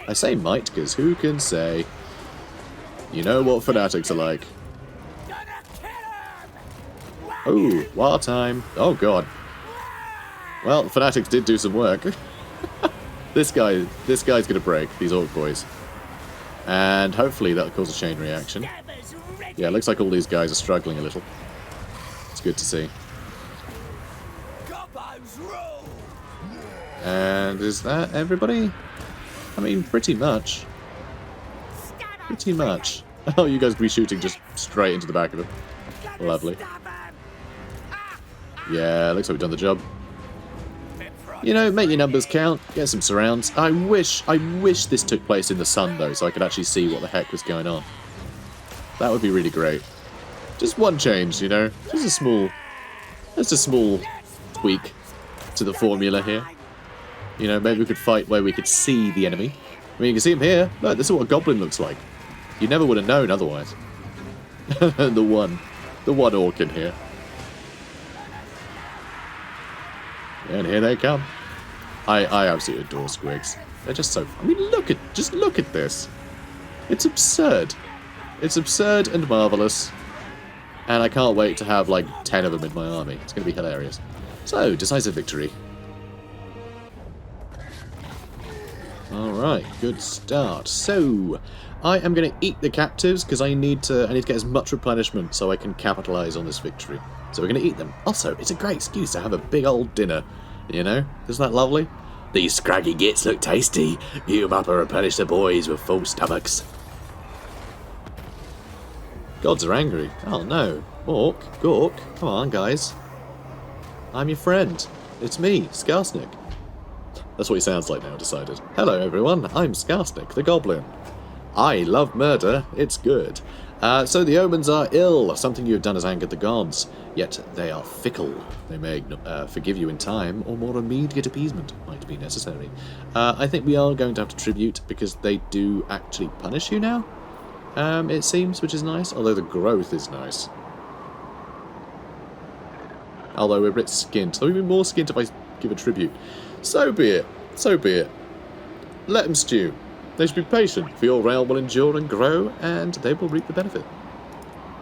I say might, because who can say? You know what Fanatics are like. Oh, war time. Oh, God. Well, the Fanatics did do some work. This guy's gonna break, these Orc boys. And hopefully that'll cause a chain reaction. Yeah, it looks like all these guys are struggling a little. It's good to see. And is that everybody? I mean, pretty much. Pretty much. Oh, you guys can be shooting just straight into the back of it. Lovely. Yeah, looks like we've done the job. You know, make your numbers count, get some surrounds. I wish this took place in the sun, though, so I could actually see what the heck was going on. That would be really great. Just one change, you know? Just a small tweak to the formula here. You know, maybe we could fight where we could see the enemy. I mean, you can see him here. Look, this is what a Goblin looks like. You never would have known otherwise. The one Orc in here. And here they come. I absolutely adore squigs. They're just so... I mean, just look at this. It's absurd. It's absurd and marvellous. And I can't wait to have, like, 10 of them in my army. It's going to be hilarious. So, decisive victory. Alright, good start. So, I am going to eat the captives because I need to get as much replenishment so I can capitalise on this victory. So we're going to eat them. Also, it's a great excuse to have a big old dinner, you know? Isn't that lovely? These scraggy gits look tasty. Heat 'em up and replenish the boys with full stomachs. Gods are angry. Oh no. Gork, come on guys. I'm your friend. It's me, Skarsnik. That's what he sounds like now, decided. Hello everyone, I'm Skarsnik, the Goblin. I love murder, it's good. So the omens are ill. Something you have done has angered the gods. Yet they are fickle. They may forgive you in time, or more immediate appeasement might be necessary. I think we are going to have to tribute, because they do actually punish you now, it seems, which is nice. Although the growth is nice. Although we're a bit skint. So we'd be more skint if I give a tribute. So be it. So be it. Let them stew. They should be patient, for your realm will endure and grow, and they will reap the benefit.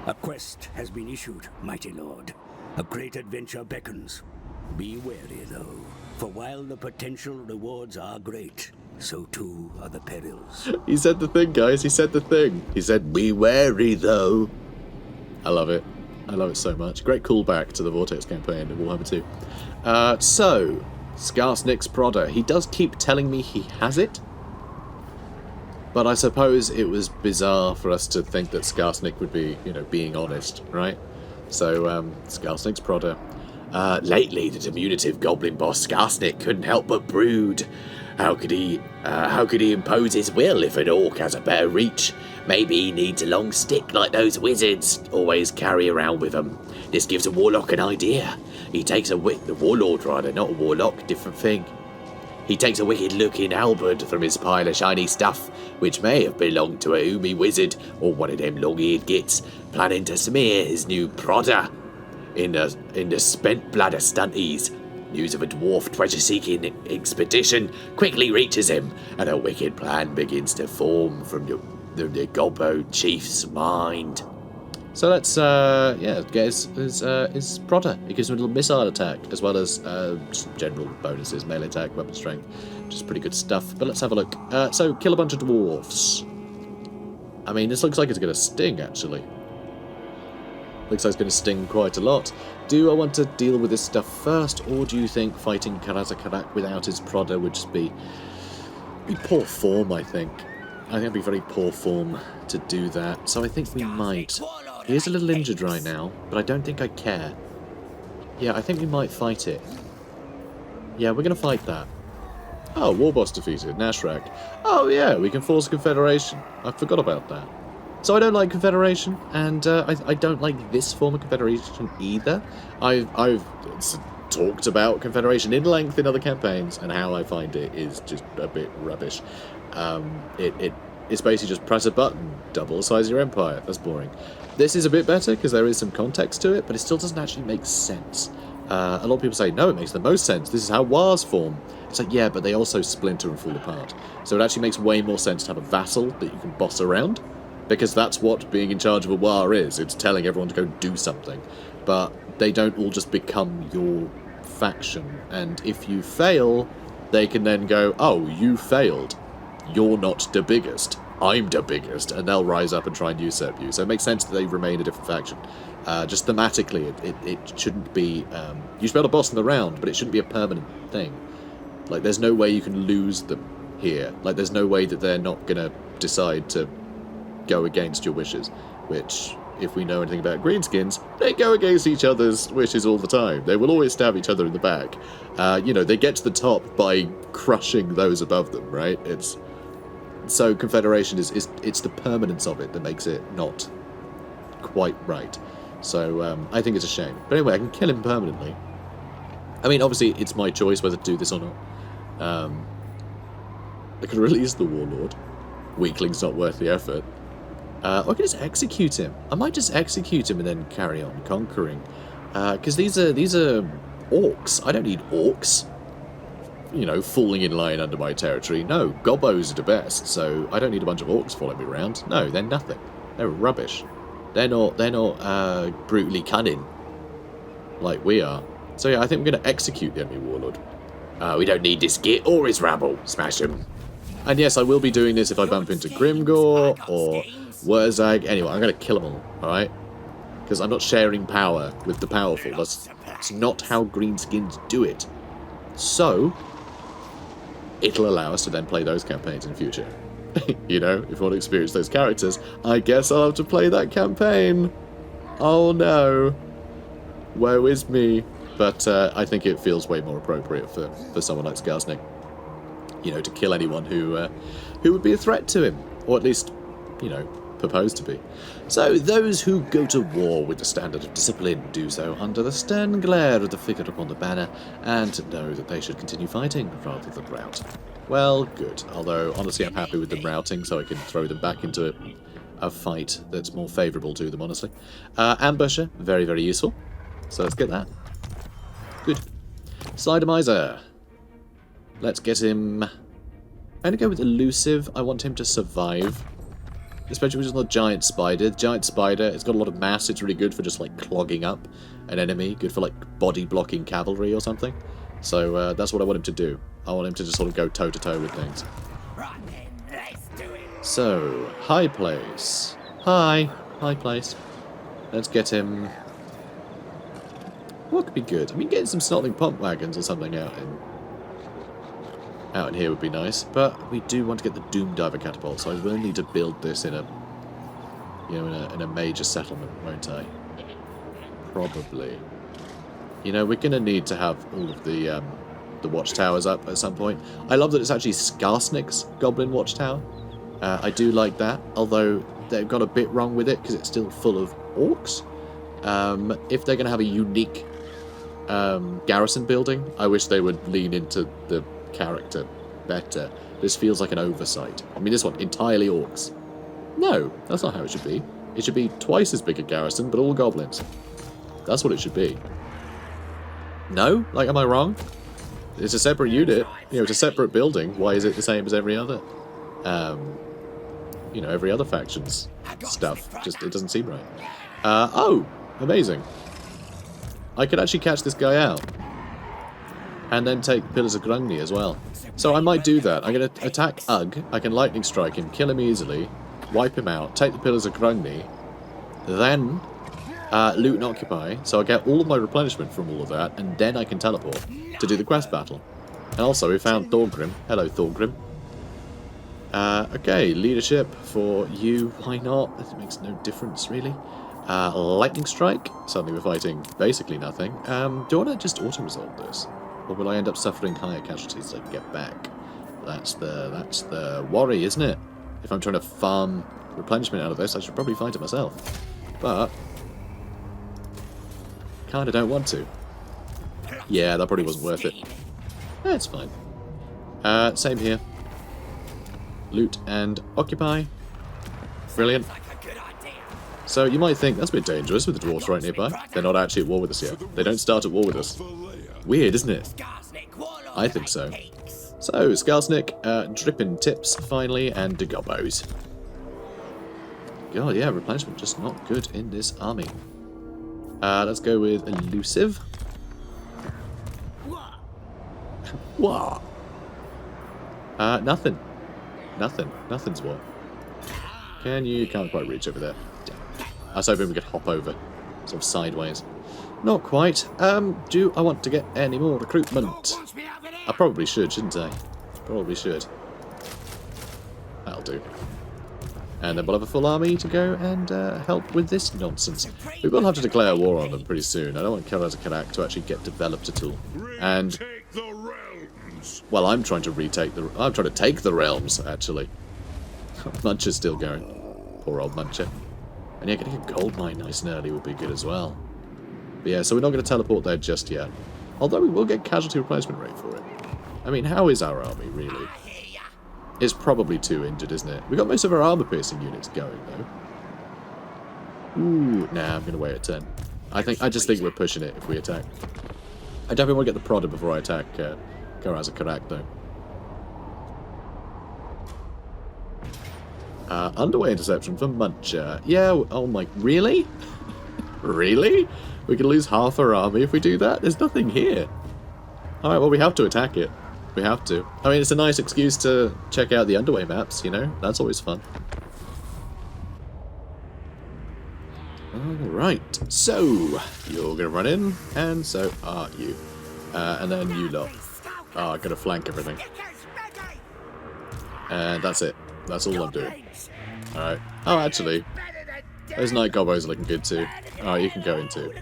A quest has been issued, mighty lord. A great adventure beckons. Be wary, though, for while the potential rewards are great, so too are the perils. He said the thing, guys. He said the thing. He said, be wary, though. I love it. I love it so much. Great callback to the Vortex campaign in Warhammer 2. So, Skarsnik's Prodder. He does keep telling me he has it. But I suppose it was bizarre for us to think that Skarsnik would be, you know, being honest, right? So, Skarsnik's Prodder. Lately, the diminutive goblin boss Skarsnik couldn't help but brood. How could he impose his will if an orc has a better reach? Maybe he needs a long stick like those wizards always carry around with them. This gives a warlock an idea. He takes the warlord rather, not a warlock, different thing. He takes a wicked-looking halberd from his pile of shiny stuff, which may have belonged to a Umi wizard or one of them long-eared gits, planning to smear his new Prodder in the spent blood of stunties. News of a dwarf treasure-seeking expedition quickly reaches him, and a wicked plan begins to form from the Gobbo chief's mind. So let's, get his Prodder. It gives him a little missile attack, as well as just general bonuses, melee attack, weapon strength, which is pretty good stuff. But let's have a look. So, kill a bunch of dwarfs. I mean, this looks like it's going to sting, actually. Looks like it's going to sting quite a lot. Do I want to deal with this stuff first, or do you think fighting Karazakarak without his Prodder would just be poor form, I think. I think it'd be very poor form to do that, so I think we might. He is a little injured right now, but I don't think I care. Yeah, I think we might fight it. Yeah, we're going to fight that. Oh, War Boss defeated, Nashrak. Oh yeah, we can force Confederation. I forgot about that. So I don't like Confederation, and I don't like this form of Confederation either. I've talked about Confederation in length in other campaigns, and how I find it is just a bit rubbish. It's basically just press a button, double the size of your empire. That's boring. This is a bit better because there is some context to it, but it still doesn't actually make sense. A lot of people say, no, it makes the most sense. This is how wars form. It's like, yeah, but they also splinter and fall apart. So it actually makes way more sense to have a vassal that you can boss around, because that's what being in charge of a war is. It's telling everyone to go do something. But they don't all just become your faction. And if you fail, they can then go, oh, you failed. You're not the biggest. I'm the biggest. And they'll rise up and try and usurp you. So it makes sense that they remain a different faction. Just thematically, it shouldn't be... you should be able to boss them around, but it shouldn't be a permanent thing. Like, there's no way you can lose them here. Like, there's no way that they're not going to decide to go against your wishes. Which, if we know anything about greenskins, they go against each other's wishes all the time. They will always stab each other in the back. They get to the top by crushing those above them, right? So Confederation it's the permanence of it that makes it not quite right. So I think it's a shame. But anyway, I can kill him permanently. I mean, obviously, it's my choice whether to do this or not. I could release the Warlord. Weakling's not worth the effort. Or I could just execute him. I might just execute him and then carry on conquering. Because these are orcs. I don't need orcs, falling in line under my territory. No, gobbos are the best, so I don't need a bunch of orcs following me around. No, they're nothing. They're rubbish. They're not brutally cunning like we are. So yeah, I think we're going to execute the enemy Warlord. We don't need this git or his rabble. Smash him. And yes, I will be doing this if I bump into Grimgore or Wurzag. Anyway, I'm going to kill them all, alright? Because I'm not sharing power with the powerful. That's not how greenskins do it. So, it'll allow us to then play those campaigns in future. You know, if you want to experience those characters, I guess I'll have to play that campaign. Oh no. Woe is me. But I think it feels way more appropriate for someone like Skarsnik. You know, to kill anyone who would be a threat to him. Or at least, you know, propose to be. So, those who go to war with the standard of discipline do so under the stern glare of the figure upon the banner, and know that they should continue fighting rather than rout. Well, good. Although, honestly, I'm happy with them routing, so I can throw them back into a fight that's more favourable to them, honestly. Ambusher, very, very useful. So let's get that. Good. Slidermiser. Let's get him... I'm going to go with Elusive. I want him to survive. Especially with the giant spider. The giant spider, it's got a lot of mass. It's really good for just, like, clogging up an enemy. Good for, like, body-blocking cavalry or something. So that's what I want him to do. I want him to just sort of go toe-to-toe with things. So, High Place. High Place. Let's get him... What could be good? I mean, getting some Snotling pump wagons or something out in here would be nice. But we do want to get the Doom Diver catapult, so I will need to build this in a, you know, in a major settlement, won't I? Probably. You know, we're going to need to have all of the watchtowers up at some point. I love that it's actually Skarsnik's Goblin watchtower. I do like that, although they've got a bit wrong with it because it's still full of orcs. If they're going to have a unique garrison building, I wish they would lean into the character better. This feels like an oversight. I mean, this one, entirely orcs. No, that's not how it should be. It should be twice as big a garrison, but all goblins. That's what it should be. No? Like, am I wrong? It's a separate unit. You know, it's a separate building. Why is it the same as every other, you know, every other faction's stuff? Just, it doesn't seem right. Oh! Amazing. I could actually catch this guy out. And then take Pillars of Grungni as well. So I might do that. I'm going to attack Ugg. I can lightning strike him, kill him easily, wipe him out, take the Pillars of Grungni, then loot and occupy. So I get all of my replenishment from all of that, and then I can teleport to do the quest battle. And also we found Thorgrim. Hello, Thorgrim. Okay, leadership for you. Why not? It makes no difference, really. Lightning strike. Suddenly we're fighting basically nothing. Do I want to just auto-resolve this? Or will I end up suffering higher casualties as I get back? That's the worry, isn't it? If I'm trying to farm replenishment out of this, I should probably fight it myself. But kinda don't want to. Yeah, that probably wasn't worth it. Yeah, it's fine. Same here. Loot and occupy. Brilliant. So you might think that's a bit dangerous with the dwarfs right nearby. They're not actually at war with us yet. They don't start at war with us. Weird, isn't it? I think so. So, Skarsnik, dripping tips, finally, and the gobbos. God, yeah, replenishment just not good in this army. Let's go with Elusive. What? Nothing. Nothing's what? You can't quite reach over there. Damn. I was hoping we could hop over, sort of sideways. Not quite. Do I want to get any more recruitment? I probably should, shouldn't I? Probably should. That'll do. And then we'll have a full army to go and help with this nonsense. We will have to declare war on them pretty soon. I don't want Karak to actually get developed at all. And well, I'm trying to take the realms, actually. Muncher's still going. Poor old Muncher. And yeah, getting a gold mine nice and early would be good as well. But yeah, so we're not going to teleport there just yet. Although we will get casualty replacement rate for it. I mean, how is our army, really? It's probably too injured, isn't it? We got most of our armor-piercing units going, though. Ooh, nah, I'm going to wait a turn. I just think we're pushing it if we attack. I definitely want to get the prodder before I attack Karaz Karak, though. Underway interception for Muncher. Yeah, oh my... Really? Really? We could lose half our army if we do that? There's nothing here. Alright, well, we have to attack it. We have to. I mean, it's a nice excuse to check out the underway maps, you know? That's always fun. Alright, so you're gonna run in, and so are you. And then you lot are gonna flank everything. And that's it. That's all I'm doing. Alright. Oh, actually, those night gobos are looking good too. Alright, you can go in too.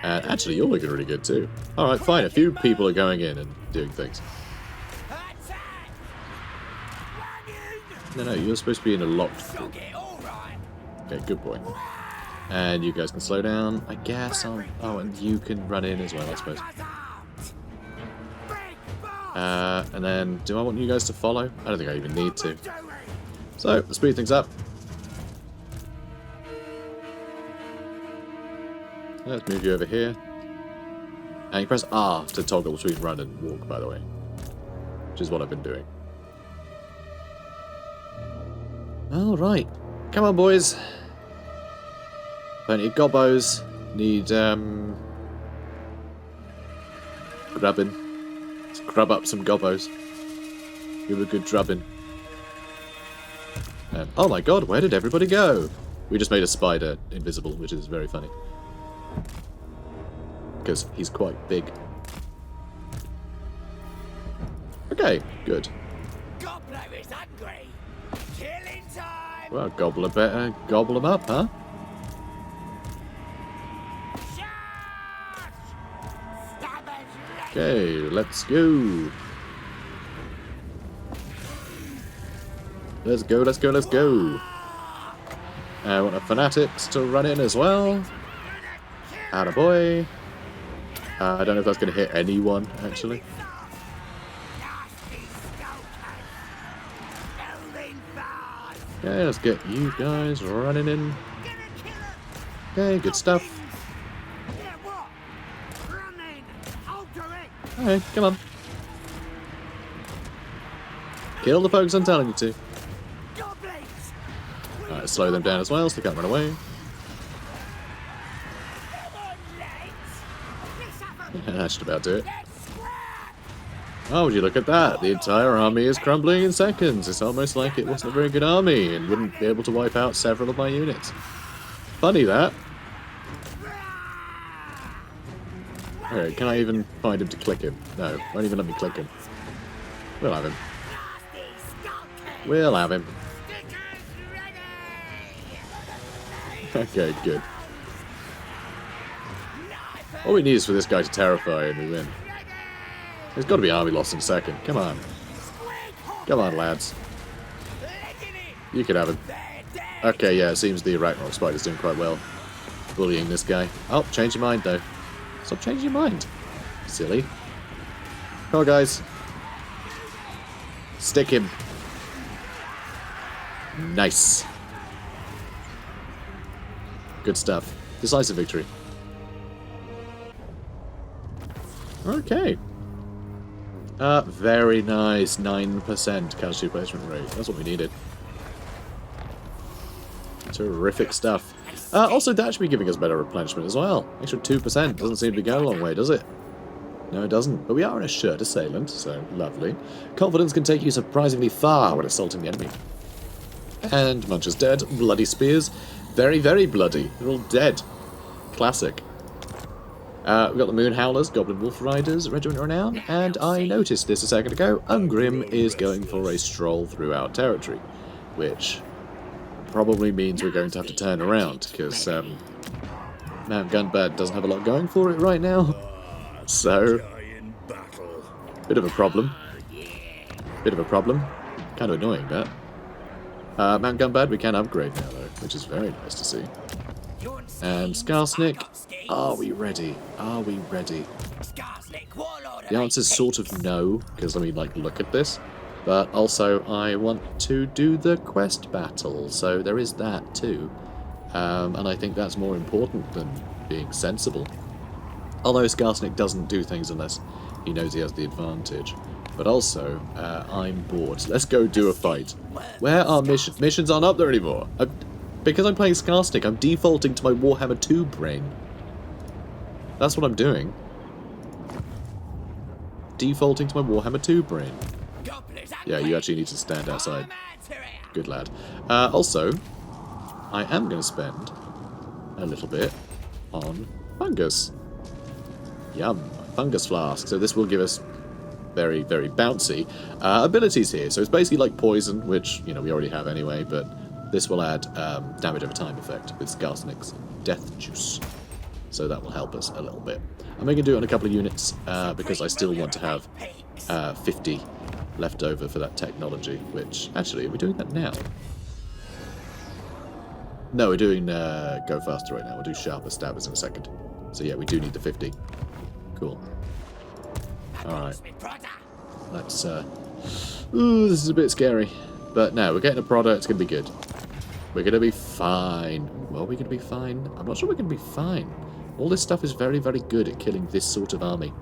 And actually, you're looking really good too. Alright, fine. A few people are going in and doing things. No, you're supposed to be in a locked group. Okay, good boy. And you guys can slow down, I guess. Oh, and you can run in as well, I suppose. And then, do I want you guys to follow? I don't think I even need to. So, let's speed things up. Let's move you over here. And you press R to toggle between run and walk, by the way. Which is what I've been doing. Alright. Come on, boys. Plenty of gobbos. Need, grubbing. Let's grub up some gobbos. Give a good drubbing. And, oh my god, where did everybody go? We just made a spider invisible, which is very funny. Because he's quite big. Okay, good. Gobbler is hungry. Killing time. Well, Gobbler better gobble them up, huh? Okay, let's go. Let's go, let's go, let's go. I want the Fanatics to run in as well. Attaboy. I don't know if that's going to hit anyone, actually. Okay, let's get you guys running in. Okay, good stuff. Alright, come on. Kill the folks I'm telling you to. Alright, slow them down as well so they can't run away. That should about do it. Oh, would you look at that? The entire army is crumbling in seconds. It's almost like it wasn't a very good army and wouldn't be able to wipe out several of my units. Funny that. Alright, can I even find him to click him? No, won't even let me click him. We'll have him. We'll have him. Okay, good. All we need is for this guy to terrify and we win. There's got to be army lost in a second. Come on. Come on, lads. You could have him. Okay, yeah, it seems the Arachnarok Spider's doing quite well. Bullying this guy. Oh, change your mind, though. Stop changing your mind. Silly. Come on, guys. Stick him. Nice. Good stuff. Decisive victory. Okay. Very nice. 9% casualty replacement rate. That's what we needed. Terrific stuff. Also, that should be giving us better replenishment as well. Extra 2%. Doesn't seem to be going a long way, does it? No, it doesn't. But we are an assured assailant, so lovely. Confidence can take you surprisingly far when assaulting the enemy. And Muncher's dead. Bloody spears. Very, very bloody. They're all dead. Classic. We've got the Moon Howlers, Goblin Wolf Riders, Regiment Renown, and I noticed this a second ago. Ungrim is going for a stroll through our territory, which probably means we're going to have to turn around, because Mount Gunbad doesn't have a lot going for it right now. So, bit of a problem. Bit of a problem. Kind of annoying, that. Mount Gunbad we can upgrade now, though, which is very nice to see. And Skarsnik, are we ready? Are we ready? The answer's sort of no, because, I mean, like, look at this. But also, I want to do the quest battle, so there is that too. And I think that's more important than being sensible. Although Skarsnik doesn't do things unless he knows he has the advantage. But also, I'm bored. Let's go do a fight. Where are missions? Missions aren't up there anymore. Because I'm playing Skarsnik, I'm defaulting to my Warhammer 2 brain. That's what I'm doing. defaulting to my Warhammer 2 brain. Yeah, you actually need to stand outside. Good lad. Also, I am going to spend a little bit on fungus. Yum. Fungus flask. So this will give us very, very bouncy abilities here. So it's basically like poison, which, you know, we already have anyway, but this will add damage over time effect with Skarsnik's death juice. So that will help us a little bit. I'm going to do it on a couple of units because I still want to have 50 left over for that technology, which, actually, are we doing that now? No, we're doing go faster right now. We'll do sharper stabbers in a second. So yeah, we do need the 50. Cool. Alright. Let's, ooh, this is a bit scary. But no, we're getting a product, it's going to be good. We're going to be fine. Well, are we going to be fine? I'm not sure we're going to be fine. All this stuff is very, very good at killing this sort of army.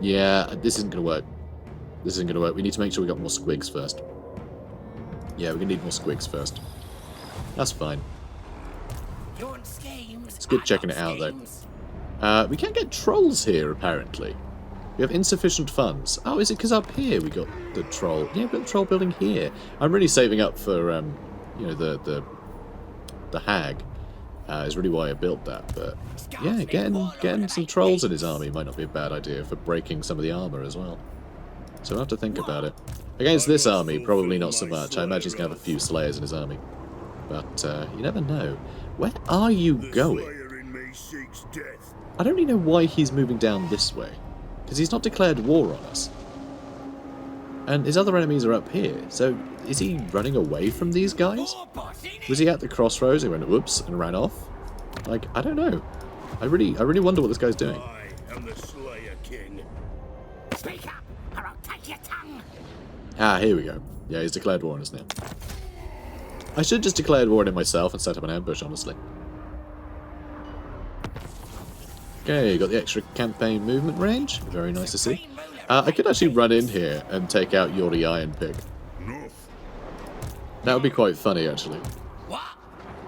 Yeah, this isn't going to work. This isn't going to work. We need to make sure we got more squigs first. Yeah, we're going to need more squigs first. That's fine. It's good checking it out, though. We can't get trolls here, apparently. We have insufficient funds. Oh, is it because up here we got the troll? Yeah, we've got the troll building here. I'm really saving up for, you know, the hag. Is really why I built that. But yeah, getting some trolls in his army might not be a bad idea for breaking some of the armor as well. So we'll have to think about it. Against this army, probably not so much. I imagine he's going to have a few slayers in his army. But you never know. Where are you going? I don't really know why he's moving down this way. Because he's not declared war on us. And his other enemies are up here. So is he running away from these guys? Was he at the crossroads? He went whoops and ran off? Like, I don't know. I really wonder what this guy's doing. I am the Slayer King. Speak up, or I'll take your tongue. Ah, here we go. Yeah, he's declared war on us now. I should have just declared war on him myself and set up an ambush, honestly. Okay, got the extra campaign movement range. Very nice to see. I could actually run in here and take out Yori Iron Pig. That would be quite funny, actually.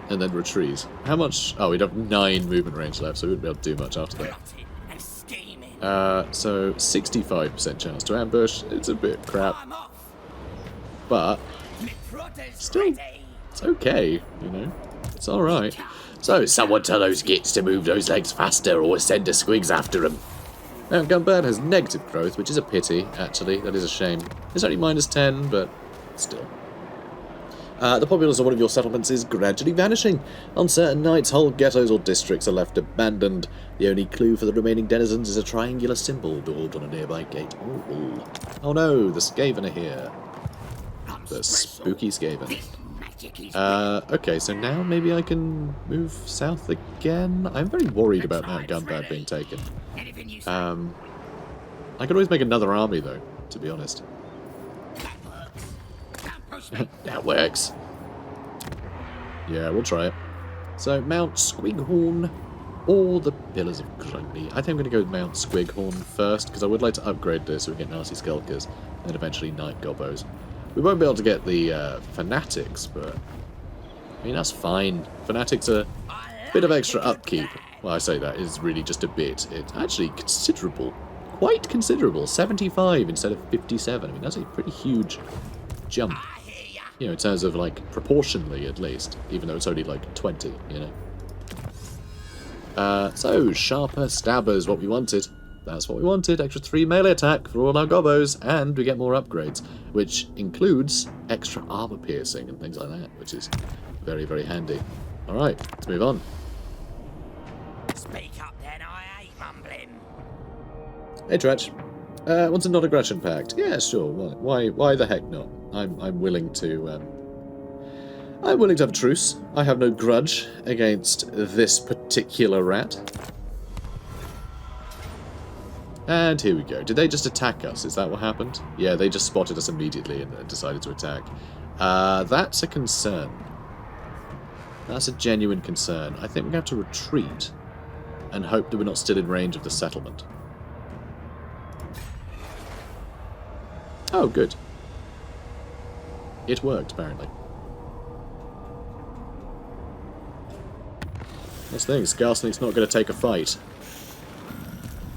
And then retreat. How much? Oh, we'd have 9 movement range left, so we wouldn't be able to do much after that. So 65% chance to ambush. It's a bit crap. But still, it's okay, you know. It's alright. So, someone tell those gits to move those legs faster or send the squigs after them. Now, Gunbad has negative growth, which is a pity, actually. That is a shame. It's only -10, but still. The populace of one of your settlements is gradually vanishing. On certain nights, whole ghettos or districts are left abandoned. The only clue for the remaining denizens is a triangular symbol daubed on a nearby gate wall. Oh no, the Skaven are here. The spooky Skaven. Okay, so now maybe I can move south again? I'm very worried about Mount Gunbad being taken. I could always make another army, though, to be honest. That works. Yeah, we'll try it. So, Mount Squighorn or the Pillars of Grundy. I think I'm going to go with Mount Squighorn first, because I would like to upgrade this so we get Nasty Skulkers, and then eventually Night Gobbos. We won't be able to get the Fanatics, but I mean, that's fine. Fanatics are a bit of extra upkeep. Well, I say that is really just a bit. It's actually considerable. Quite considerable. 75 instead of 57. I mean, that's a pretty huge jump. You know, in terms of, like, proportionally, at least. Even though it's only, like, 20, you know. So, sharper stabbers, what we wanted. That's what we wanted. Extra 3 melee attack for all our gobbos, and we get more upgrades, which includes extra armor piercing and things like that, which is very, very handy. Alright, let's move on. Speak up then, I ain't mumbling. Hey, Tretch. Wants a non-aggression pact? Yeah, sure. Why the heck not? I'm willing to have a truce. I have no grudge against this particular rat. And here we go. Did they just attack us? Is that what happened? Yeah, they just spotted us immediately and decided to attack. That's a concern. That's a genuine concern. I think we're going to have to retreat and hope that we're not still in range of the settlement. Oh, good. It worked, apparently. That's the thing, Skarsnik's not going to take a fight.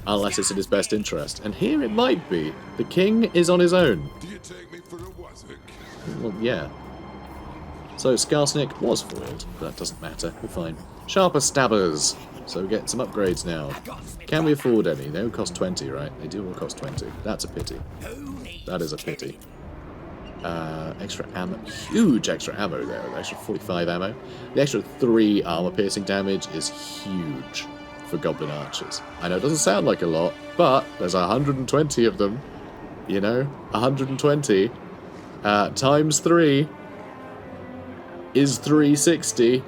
Unless it's in his best interest. And here it might be. The king is on his own. Do you take me for a wazzock? Well, yeah. So Skarsnik was foiled, but that doesn't matter. We're fine. Sharper stabbers. So we get some upgrades now. Can we afford any? They all cost 20, right? They do all cost 20. That's a pity. That is a pity. Extra ammo. Huge extra ammo there. The extra 45 ammo. The extra 3 armor-piercing damage is huge for Goblin Archers. I know it doesn't sound like a lot, but there's 120 of them. You know? 120 times 3 is 360.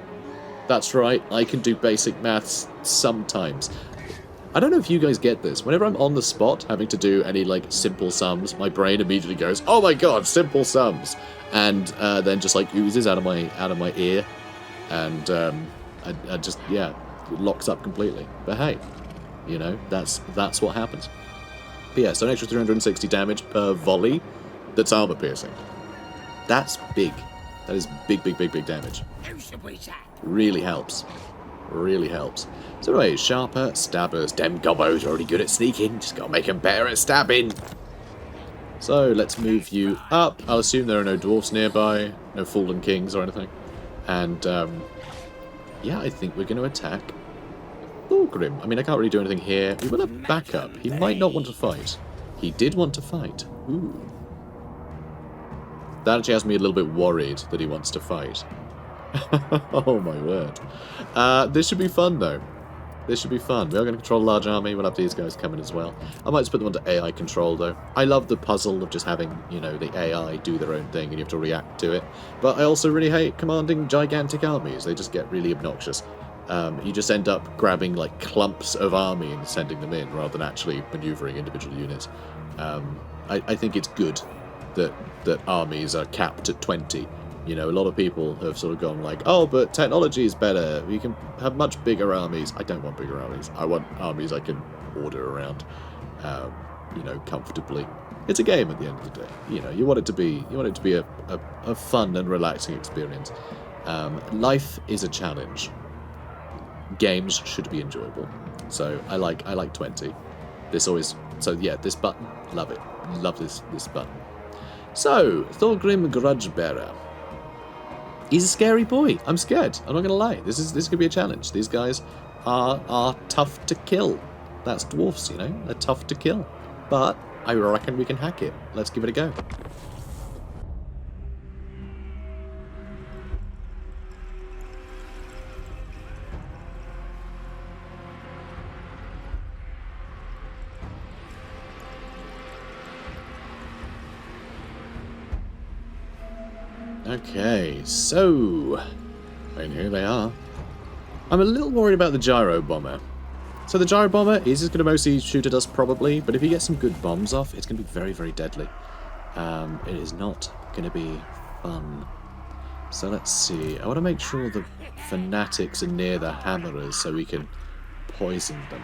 That's right, I can do basic maths sometimes. I don't know if you guys get this. Whenever I'm on the spot having to do any like simple sums, my brain immediately goes, "Oh my god, simple sums!" and then just like oozes out of my ear, and I just it locks up completely. But hey, you know that's what happens. But yeah, so an extra 360 damage per volley. That's armor piercing. That's big. That is big damage. Who should we say? Really helps. Really helps. So anyway, sharper stabbers. Them gobbos are already good at sneaking. Just gotta make them better at stabbing. So let's move you up. I'll assume there are no dwarfs nearby, no fallen kings or anything. And yeah, I think we're going to attack Thorgrim. I mean, I can't really do anything here. We will have backup. He might not want to fight. He did want to fight. Ooh. That actually has me a little bit worried that he wants to fight. Oh my word. This should be fun though. This should be fun. We are going to control a large army. We'll have these guys coming as well. I might just put them under AI control though. I love the puzzle of just having, you know, the AI do their own thing and you have to react to it. But I also really hate commanding gigantic armies. They just get really obnoxious. You just end up grabbing like clumps of army and sending them in rather than actually maneuvering individual units. I think it's good that armies are capped at 20. You know, a lot of people have sort of gone like, oh, but technology is better. We can have much bigger armies. I don't want bigger armies. I want armies I can order around, you know, comfortably. It's a game at the end of the day. You know, you want it to be a fun and relaxing experience. Life is a challenge. Games should be enjoyable. So I like 20. This always. So yeah, this button, love it. Love this button. So Thorgrim Grudgebearer. He's a scary boy. I'm scared. I'm not going to lie. This is going to be a challenge. These guys are tough to kill. That's dwarfs, you know. They're tough to kill. But I reckon we can hack it. Let's give it a go. Okay, so, and here they are. I'm a little worried about the gyro bomber. So the gyro bomber is just going to mostly shoot at us probably, but if you get some good bombs off, it's going to be very, very deadly. It is not going to be fun. So let's see. I want to make sure the Fanatics are near the hammerers so we can poison them.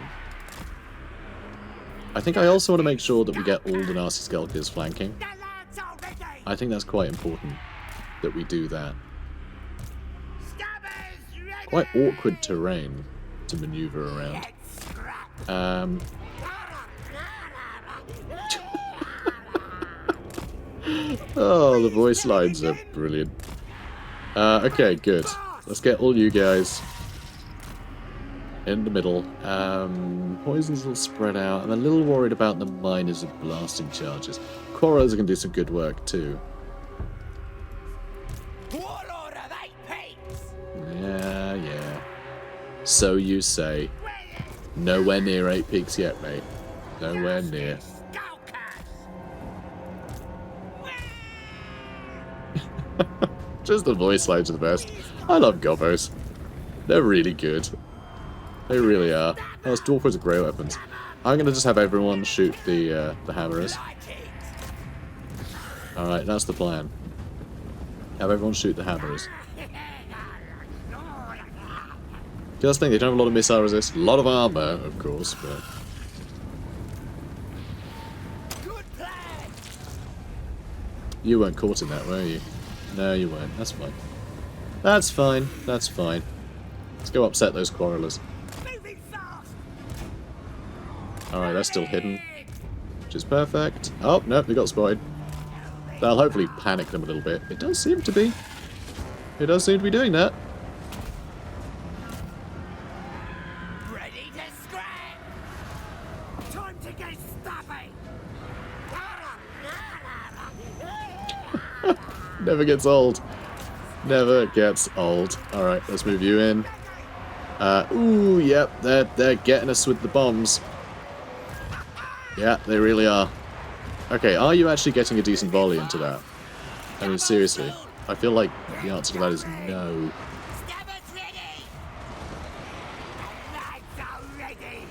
I think I also want to make sure that we get all the nasty skulkers flanking. I think that's quite important that we do that. Quite awkward terrain to maneuver around. Oh, the voice lines are brilliant. Okay, good. Let's get all you guys in the middle. Poisons will spread out. I'm a little worried about the miners of blasting charges. Quarrels are going to do some good work too. Warlord of 8 peaks! Yeah. So you say. Nowhere near 8 peaks yet, mate. Nowhere near. Just the voice lines are the best. I love Gobos. They're really good. They really are. Those Dwarfs are great weapons. I'm gonna just have everyone shoot the hammerers. Alright, that's the plan. Have everyone shoot the hammerers. Just think, they don't have a lot of missile resist, a lot of armor, of course, but... You weren't caught in that, were you? No, you weren't. That's fine. That's fine. That's fine. Let's go upset those quarrelers. Alright, they're still hidden, which is perfect. Oh, no, we got spotted. That'll hopefully panic them a little bit. It does seem to be. It does seem to be doing that. Ready to scrap! Time to get stuffy! Never gets old. Never gets old. Alright, let's move you in. Ooh, yep, they're getting us with the bombs. Yeah, they really are. Okay, are you actually getting a decent volley into that? I mean, seriously. I feel like the answer to that is no. Stabbers ready! Knives are ready!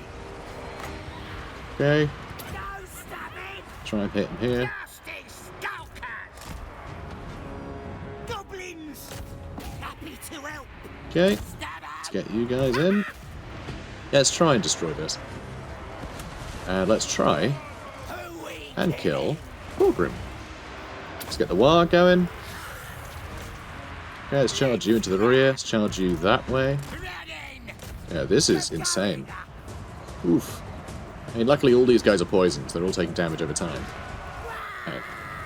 Okay, No stabbing! try and hit him here. Nasty skulkers! Goblins! Happy to help! Okay, Stabber! let's get you guys in. Yeah, let's try and destroy this. And let's try and kill Pilgrim. Let's get the war going. Okay, let's charge you into the rear. Let's charge you that way. Yeah, this is insane. Oof. I mean, luckily all these guys are poisoned. They're all taking damage over time. Okay.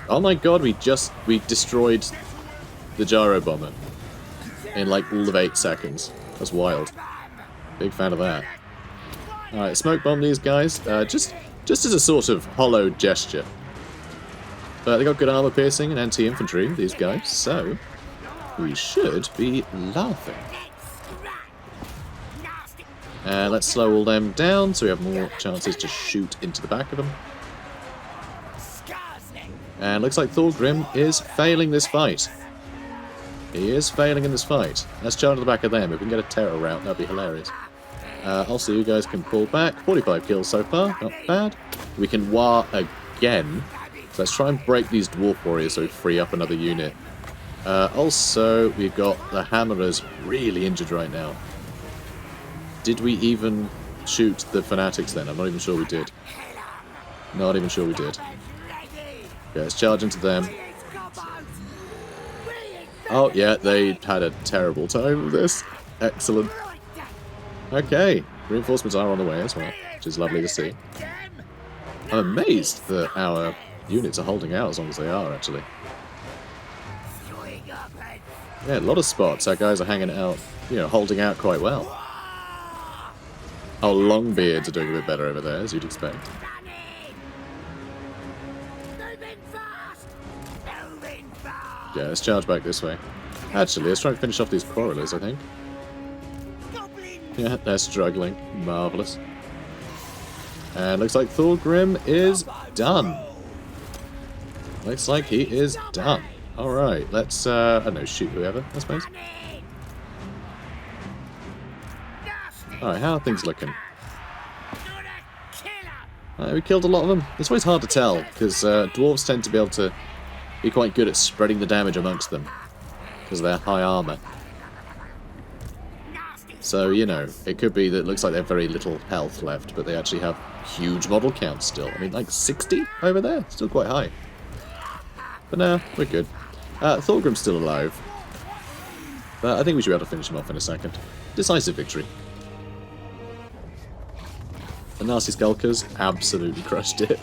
Oh my god, we destroyed the gyro bomber in like all of 8 seconds. That's wild. Big fan of that. Alright, smoke bomb these guys. Just as a sort of hollow gesture. But they got good armor piercing and anti-infantry, these guys, so we should be laughing. Let's slow all them down so we have more chances to shoot into the back of them. And looks like Thorgrim is failing this fight. He is failing in this fight. Let's charge to the back of them. If we can get a terror route, that'd be hilarious. Also, you guys can pull back. 45 kills so far, not bad. We can war again. So let's try and break these dwarf warriors so we free up another unit. Also, we've got the hammerers really injured right now. Did we even shoot the Fanatics then? I'm not even sure we did. Not even sure we did. Okay, let's charge into them. Oh, yeah, they had a terrible time with this. Excellent. Okay, reinforcements are on the way as well, which is lovely to see. I'm amazed that our units are holding out as long as they are, actually. Yeah, a lot of spots. Our guys are hanging out, you know, holding out quite well. Oh, Longbeards are doing a bit better over there, as you'd expect. Yeah, let's charge back this way. Actually, let's try and finish off these quarrelers, I think. Yeah, they're struggling. Marvellous. And looks like Thorgrim is done. Looks like he is done. Alright, let's, I don't know, shoot whoever, I suppose. Alright, how are things looking? We killed a lot of them. It's always hard to tell, because dwarves tend to be able to be quite good at spreading the damage amongst them, because of their high armour. So, you know, it could be that it looks like they have very little health left, but they actually have huge model counts still. I mean, like 60 over there? Still quite high. But no, we're good. Thorgrim's still alive. But I think we should be able to finish him off in a second. Decisive victory. The Nasty Skulkers absolutely crushed it.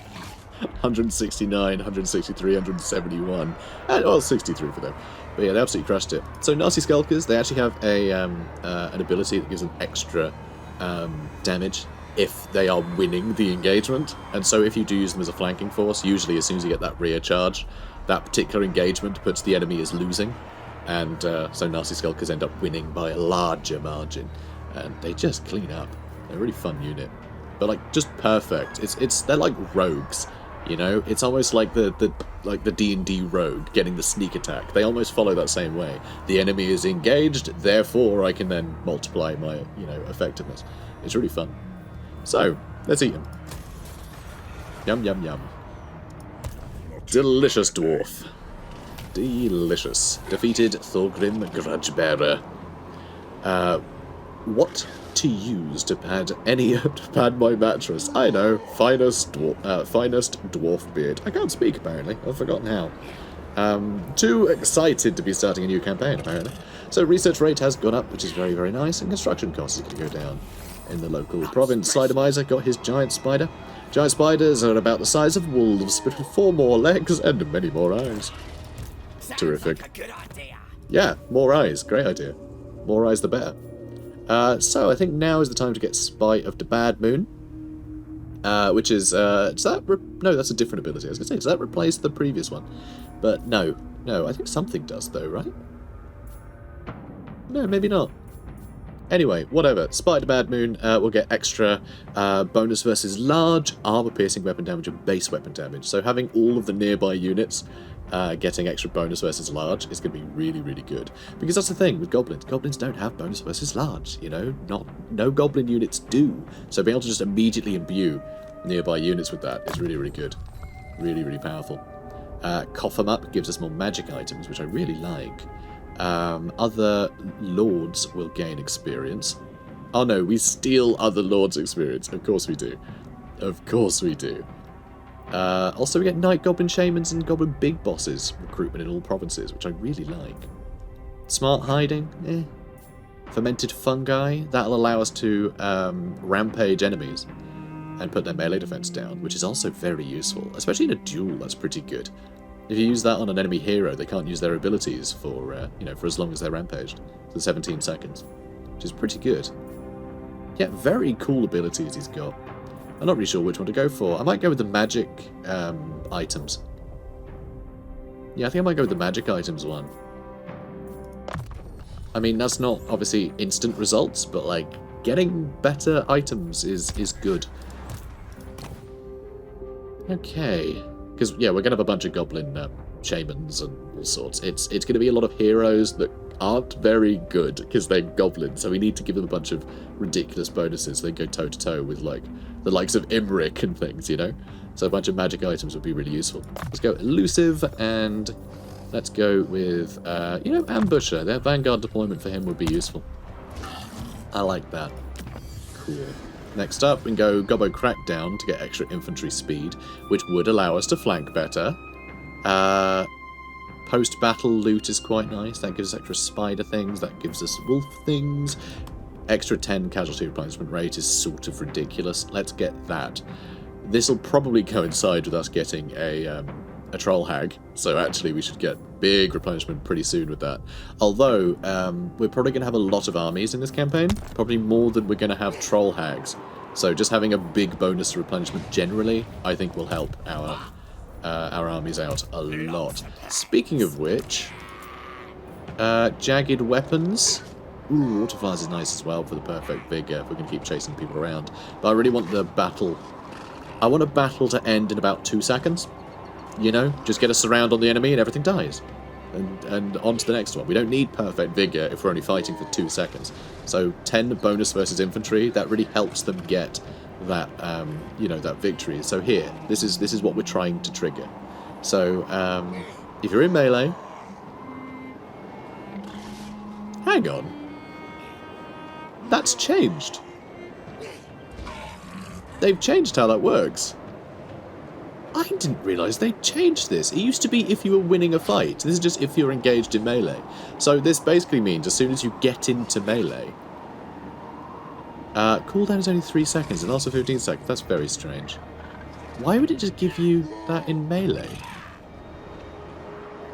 169, 163, 171. Well, 63 for them. But yeah, they absolutely crushed it. So Nasty Skulkers, they actually have a an ability that gives them extra damage if they are winning the engagement. And so if you do use them as a flanking force, usually as soon as you get that rear charge, that particular engagement puts the enemy as losing. And so Nasty Skulkers end up winning by a larger margin. And they just clean up. They're a really fun unit. But like, just perfect. They're like rogues. You know, it's almost like the D&D rogue getting the sneak attack. They almost follow that same way. The enemy is engaged, therefore I can then multiply my, you know, effectiveness. It's really fun. So, let's eat them. Yum, yum, yum. Delicious dwarf. Delicious. Defeated Thorgrim Grudgebearer. What to use to pad my mattress? I know, finest dwarf beard. I can't speak apparently. I've forgotten how. Too excited to be starting a new campaign, apparently. So research rate has gone up, which is very, very nice, and construction costs is going to go down in the local province. Slidermiser got his giant spider. Giant spiders are about the size of wolves, but with 4 more legs and many more eyes. Terrific. Like a good idea. Yeah, more eyes. Great idea. More eyes the better. So I think now is the time to get Spite of the Bad Moon. Which is, does that, no, that's a different ability. I was going to say, does that replace the previous one? But no, I think something does though, right? No, maybe not. Anyway, whatever. Spite of the Bad Moon will get extra bonus versus large, armor-piercing weapon damage and base weapon damage. So having all of the nearby units getting extra bonus versus large is going to be really, really good. Because that's the thing with goblins. Goblins don't have bonus versus large, you know? No goblin units do. So being able to just immediately imbue nearby units with that is really, really good. Really, really powerful. Cough 'em Up gives us more magic items, which I really like. Other lords will gain experience. Oh no, we steal other lords' experience. Of course we do. Of course we do. Also we get Night Goblin Shamans and Goblin Big Bosses recruitment in all provinces, which I really like. Smart Hiding, Fermented Fungi, that'll allow us to rampage enemies and put their melee defense down, which is also very useful. Especially in a duel, that's pretty good. If you use that on an enemy hero, they can't use their abilities for, for as long as they're rampaged. For 17 seconds. Which is pretty good. Yeah, very cool abilities he's got. I'm not really sure which one to go for. I might go with the magic items. Yeah, I think I might go with the magic items one. I mean, that's not, obviously, instant results, but, like, getting better items is good. Okay. Because, yeah, we're going to have a bunch of goblin shamans and all sorts. It's going to be a lot of heroes that aren't very good because they're goblins, so we need to give them a bunch of ridiculous bonuses. They go toe-to-toe with, like, the likes of Imric and things, you know? So a bunch of magic items would be really useful. Let's go Elusive, and let's go with, Ambusher. Their Vanguard deployment for him would be useful. I like that. Cool. Next up, we can go Gobbo Crackdown to get extra infantry speed, which would allow us to flank better. Post-battle loot is quite nice. That gives us extra spider things. That gives us wolf things. Extra 10 casualty replenishment rate is sort of ridiculous. Let's get that. This will probably coincide with us getting a troll hag, so actually we should get big replenishment pretty soon with that. Although, we're probably going to have a lot of armies in this campaign, probably more than we're going to have troll hags. So just having a big bonus to replenishment generally, I think will help our armies out a lot. Speaking of which, jagged weapons. Ooh, Water Flies is nice as well for the perfect vigor if we're going to keep chasing people around. But I really want the battle. I want a battle to end in about 2 seconds. You know, just get a surround on the enemy and everything dies. And on to the next one. We don't need perfect vigor if we're only fighting for 2 seconds. So 10 bonus versus infantry, that really helps them get that, that victory. So here, this is what we're trying to trigger. So, if you're in melee... Hang on. That's changed. They've changed how that works. I didn't realise they changed this. It used to be if you were winning a fight. This is just if you're engaged in melee. So this basically means as soon as you get into melee... cooldown is only 3 seconds and also 15 seconds. That's very strange. Why would it just give you that in melee?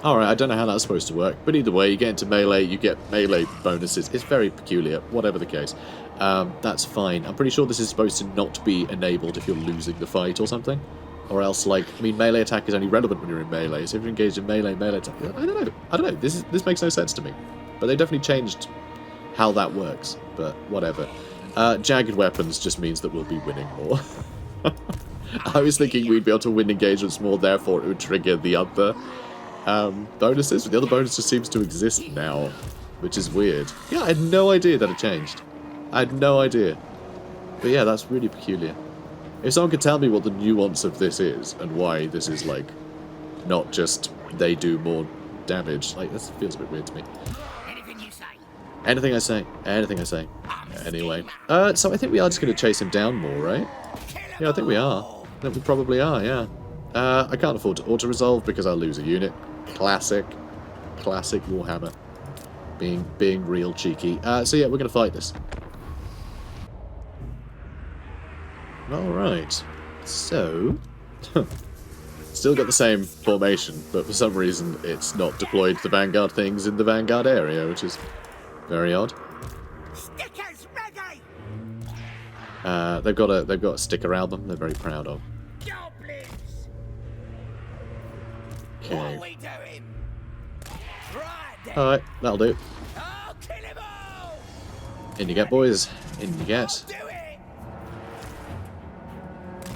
Alright, I don't know how that's supposed to work. But either way, you get into melee, you get melee bonuses. It's very peculiar, whatever the case. That's fine. I'm pretty sure this is supposed to not be enabled if you're losing the fight or something. Or else, like, I mean, melee attack is only relevant when you're in melee, so if you're engaged in melee attack... I don't know. This makes no sense to me. But they definitely changed how that works. But whatever. Jagged weapons just means that we'll be winning more. I was thinking we'd be able to win engagements more, therefore it would trigger the other bonuses. But the other bonus just seems to exist now, which is weird. Yeah, I had no idea that it changed. I had no idea. But yeah, that's really peculiar. If someone could tell me what the nuance of this is, and why this is, like, not just they do more damage, like, this feels a bit weird to me. Anything you say. Anything I say. Anything I say. Anyway. So I think we are just going to chase him down more, right? Yeah, I think we are. I think we probably are, yeah. I can't afford to auto-resolve because I'll lose a unit. Classic Warhammer. Being real cheeky. So yeah, we're going to fight this. Alright. So... Still got the same formation, but for some reason it's not deployed the Vanguard things in the Vanguard area, which is very odd. Stickers ready! They've got a sticker album they're very proud of. Goblins! What Okay. are we doing? Right then. Alright, that'll do. I'll kill him all! In you get, boys. In you get. Do it!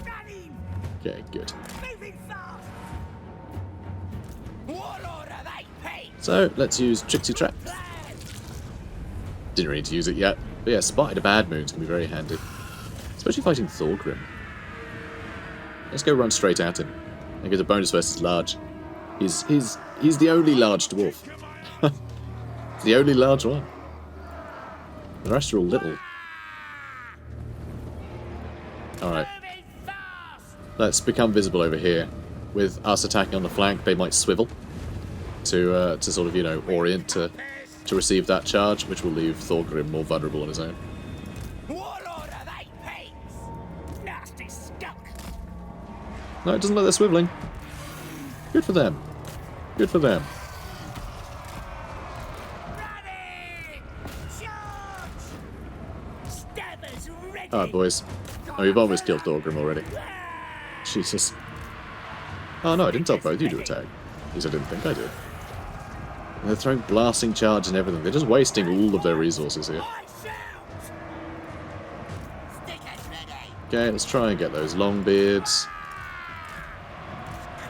Running! Okay, good. Moving fast! Warlord of 8 pigs! So, let's use Trixie Trap. Plan! Didn't really need to use it yet. But yeah, Spotted a Bad Moon's going to be very handy. Especially fighting Thorgrim. Let's go run straight at him. And get a bonus versus large. He's the only large dwarf. The only large one. The rest are all little. Alright. Moving fast! Let's become visible over here. With us attacking on the flank, they might swivel. To sort of, you know, orient to receive that charge, which will leave Thorgrim more vulnerable on his own. Warlord of 8 pigs! Nasty skunk! No, it doesn't look they're swiveling. Good for them. Good for them. Running! Charge! Stabbers ready! Alright, boys. Oh, we've almost killed Thorgrim already. Jesus. Oh no, I didn't tell both of you to attack. At least I didn't think I did. And they're throwing blasting charge and everything. They're just wasting all of their resources here. I shout! Stickers ready! Okay, let's try and get those long beards.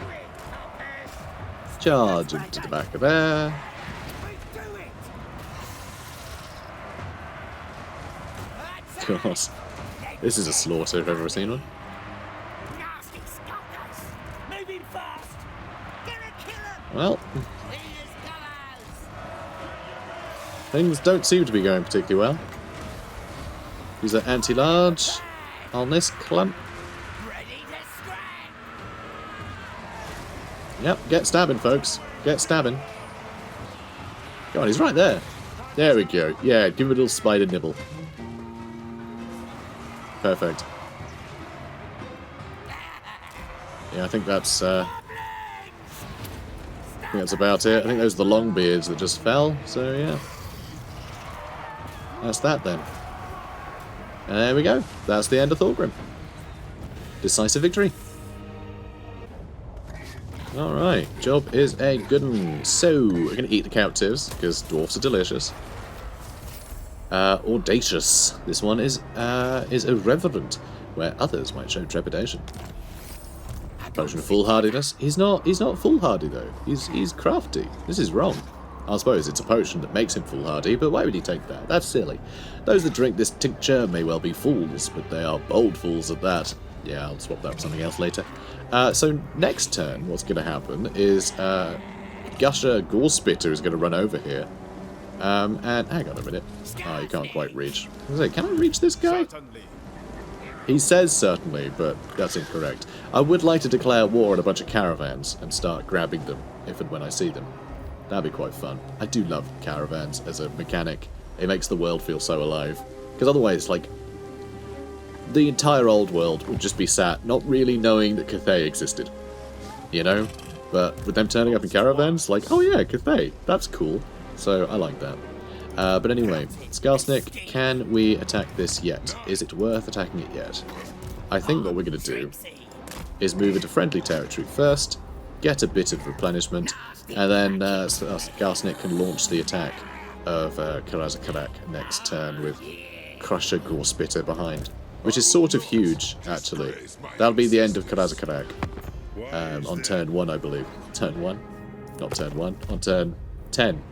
Quick, hoppers! Charge into the back of there. We do it! That's it! God. This is a slaughter if I've ever seen one. Nasty skunkers! Moving fast! Gonna kill 'em! Well, Clean as colors! things don't seem to be going particularly well. Use that anti-large on this clump. Ready to scrap! Yep, get stabbing, folks. Get stabbing. Come on, he's right there. There we go. Yeah, give him a little spider nibble. Perfect. Yeah, I think that's about it. I think those are the long beards that just fell. So yeah, that's that then. And there we go. That's the end of Thorgrim. Decisive victory. Alright, job is a good one. So, we're going to eat the captives, because dwarfs are delicious. Audacious. This one is irreverent, where others might show trepidation. Potion of foolhardiness. He's not foolhardy though. He's crafty. This is wrong. I suppose it's a potion that makes him foolhardy, but why would he take that? That's silly. Those that drink this tincture may well be fools, but they are bold fools at that. Yeah, I'll swap that for something else later. So next turn, what's going to happen is Gusher Gorespitter is going to run over here. And hang on a minute. Oh, you can't quite reach. I was like, can I reach this guy? Certainly. He says certainly, but that's incorrect. I would like to declare war on a bunch of caravans and start grabbing them if and when I see them. That'd be quite fun. I do love caravans as a mechanic. It makes the world feel so alive. Because otherwise, like, the entire old world would just be sat not really knowing that Cathay existed. You know? But with them turning up in caravans, like, oh yeah, Cathay, that's cool. So I like that. But anyway, Skarsnik, can we attack this yet? Is it worth attacking it yet? I think what we're going to do is move into friendly territory first, get a bit of replenishment, and then Skarsnik can launch the attack of Karazakarak next turn with Crusher Gorespitter behind, which is sort of huge, actually. That'll be the end of Karazakarak on turn 1, I believe. Turn 1? Not turn 1, on turn 10.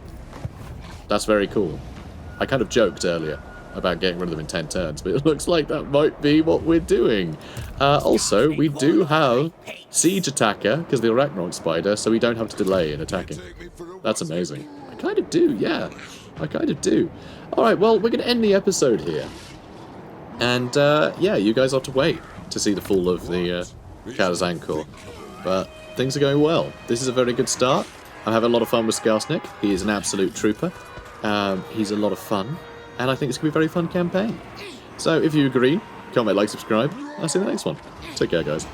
That's very cool. I kind of joked earlier about getting rid of them in 10 turns, but it looks like that might be what we're doing. Also, we do have Siege Attacker, because the Arachnarok Spider, so we don't have to delay in attacking. That's amazing. I kind of do, yeah. I kind of do. Alright, well, we're going to end the episode here. And, yeah, you guys have to wait to see the fall of the Karazhan Corps. But things are going well. This is a very good start. I'm having a lot of fun with Skarsnik. He is an absolute trooper. He's a lot of fun, and I think it's going to be a very fun campaign. So if you agree, comment, like, subscribe. I'll see you in the next one. Take care, guys.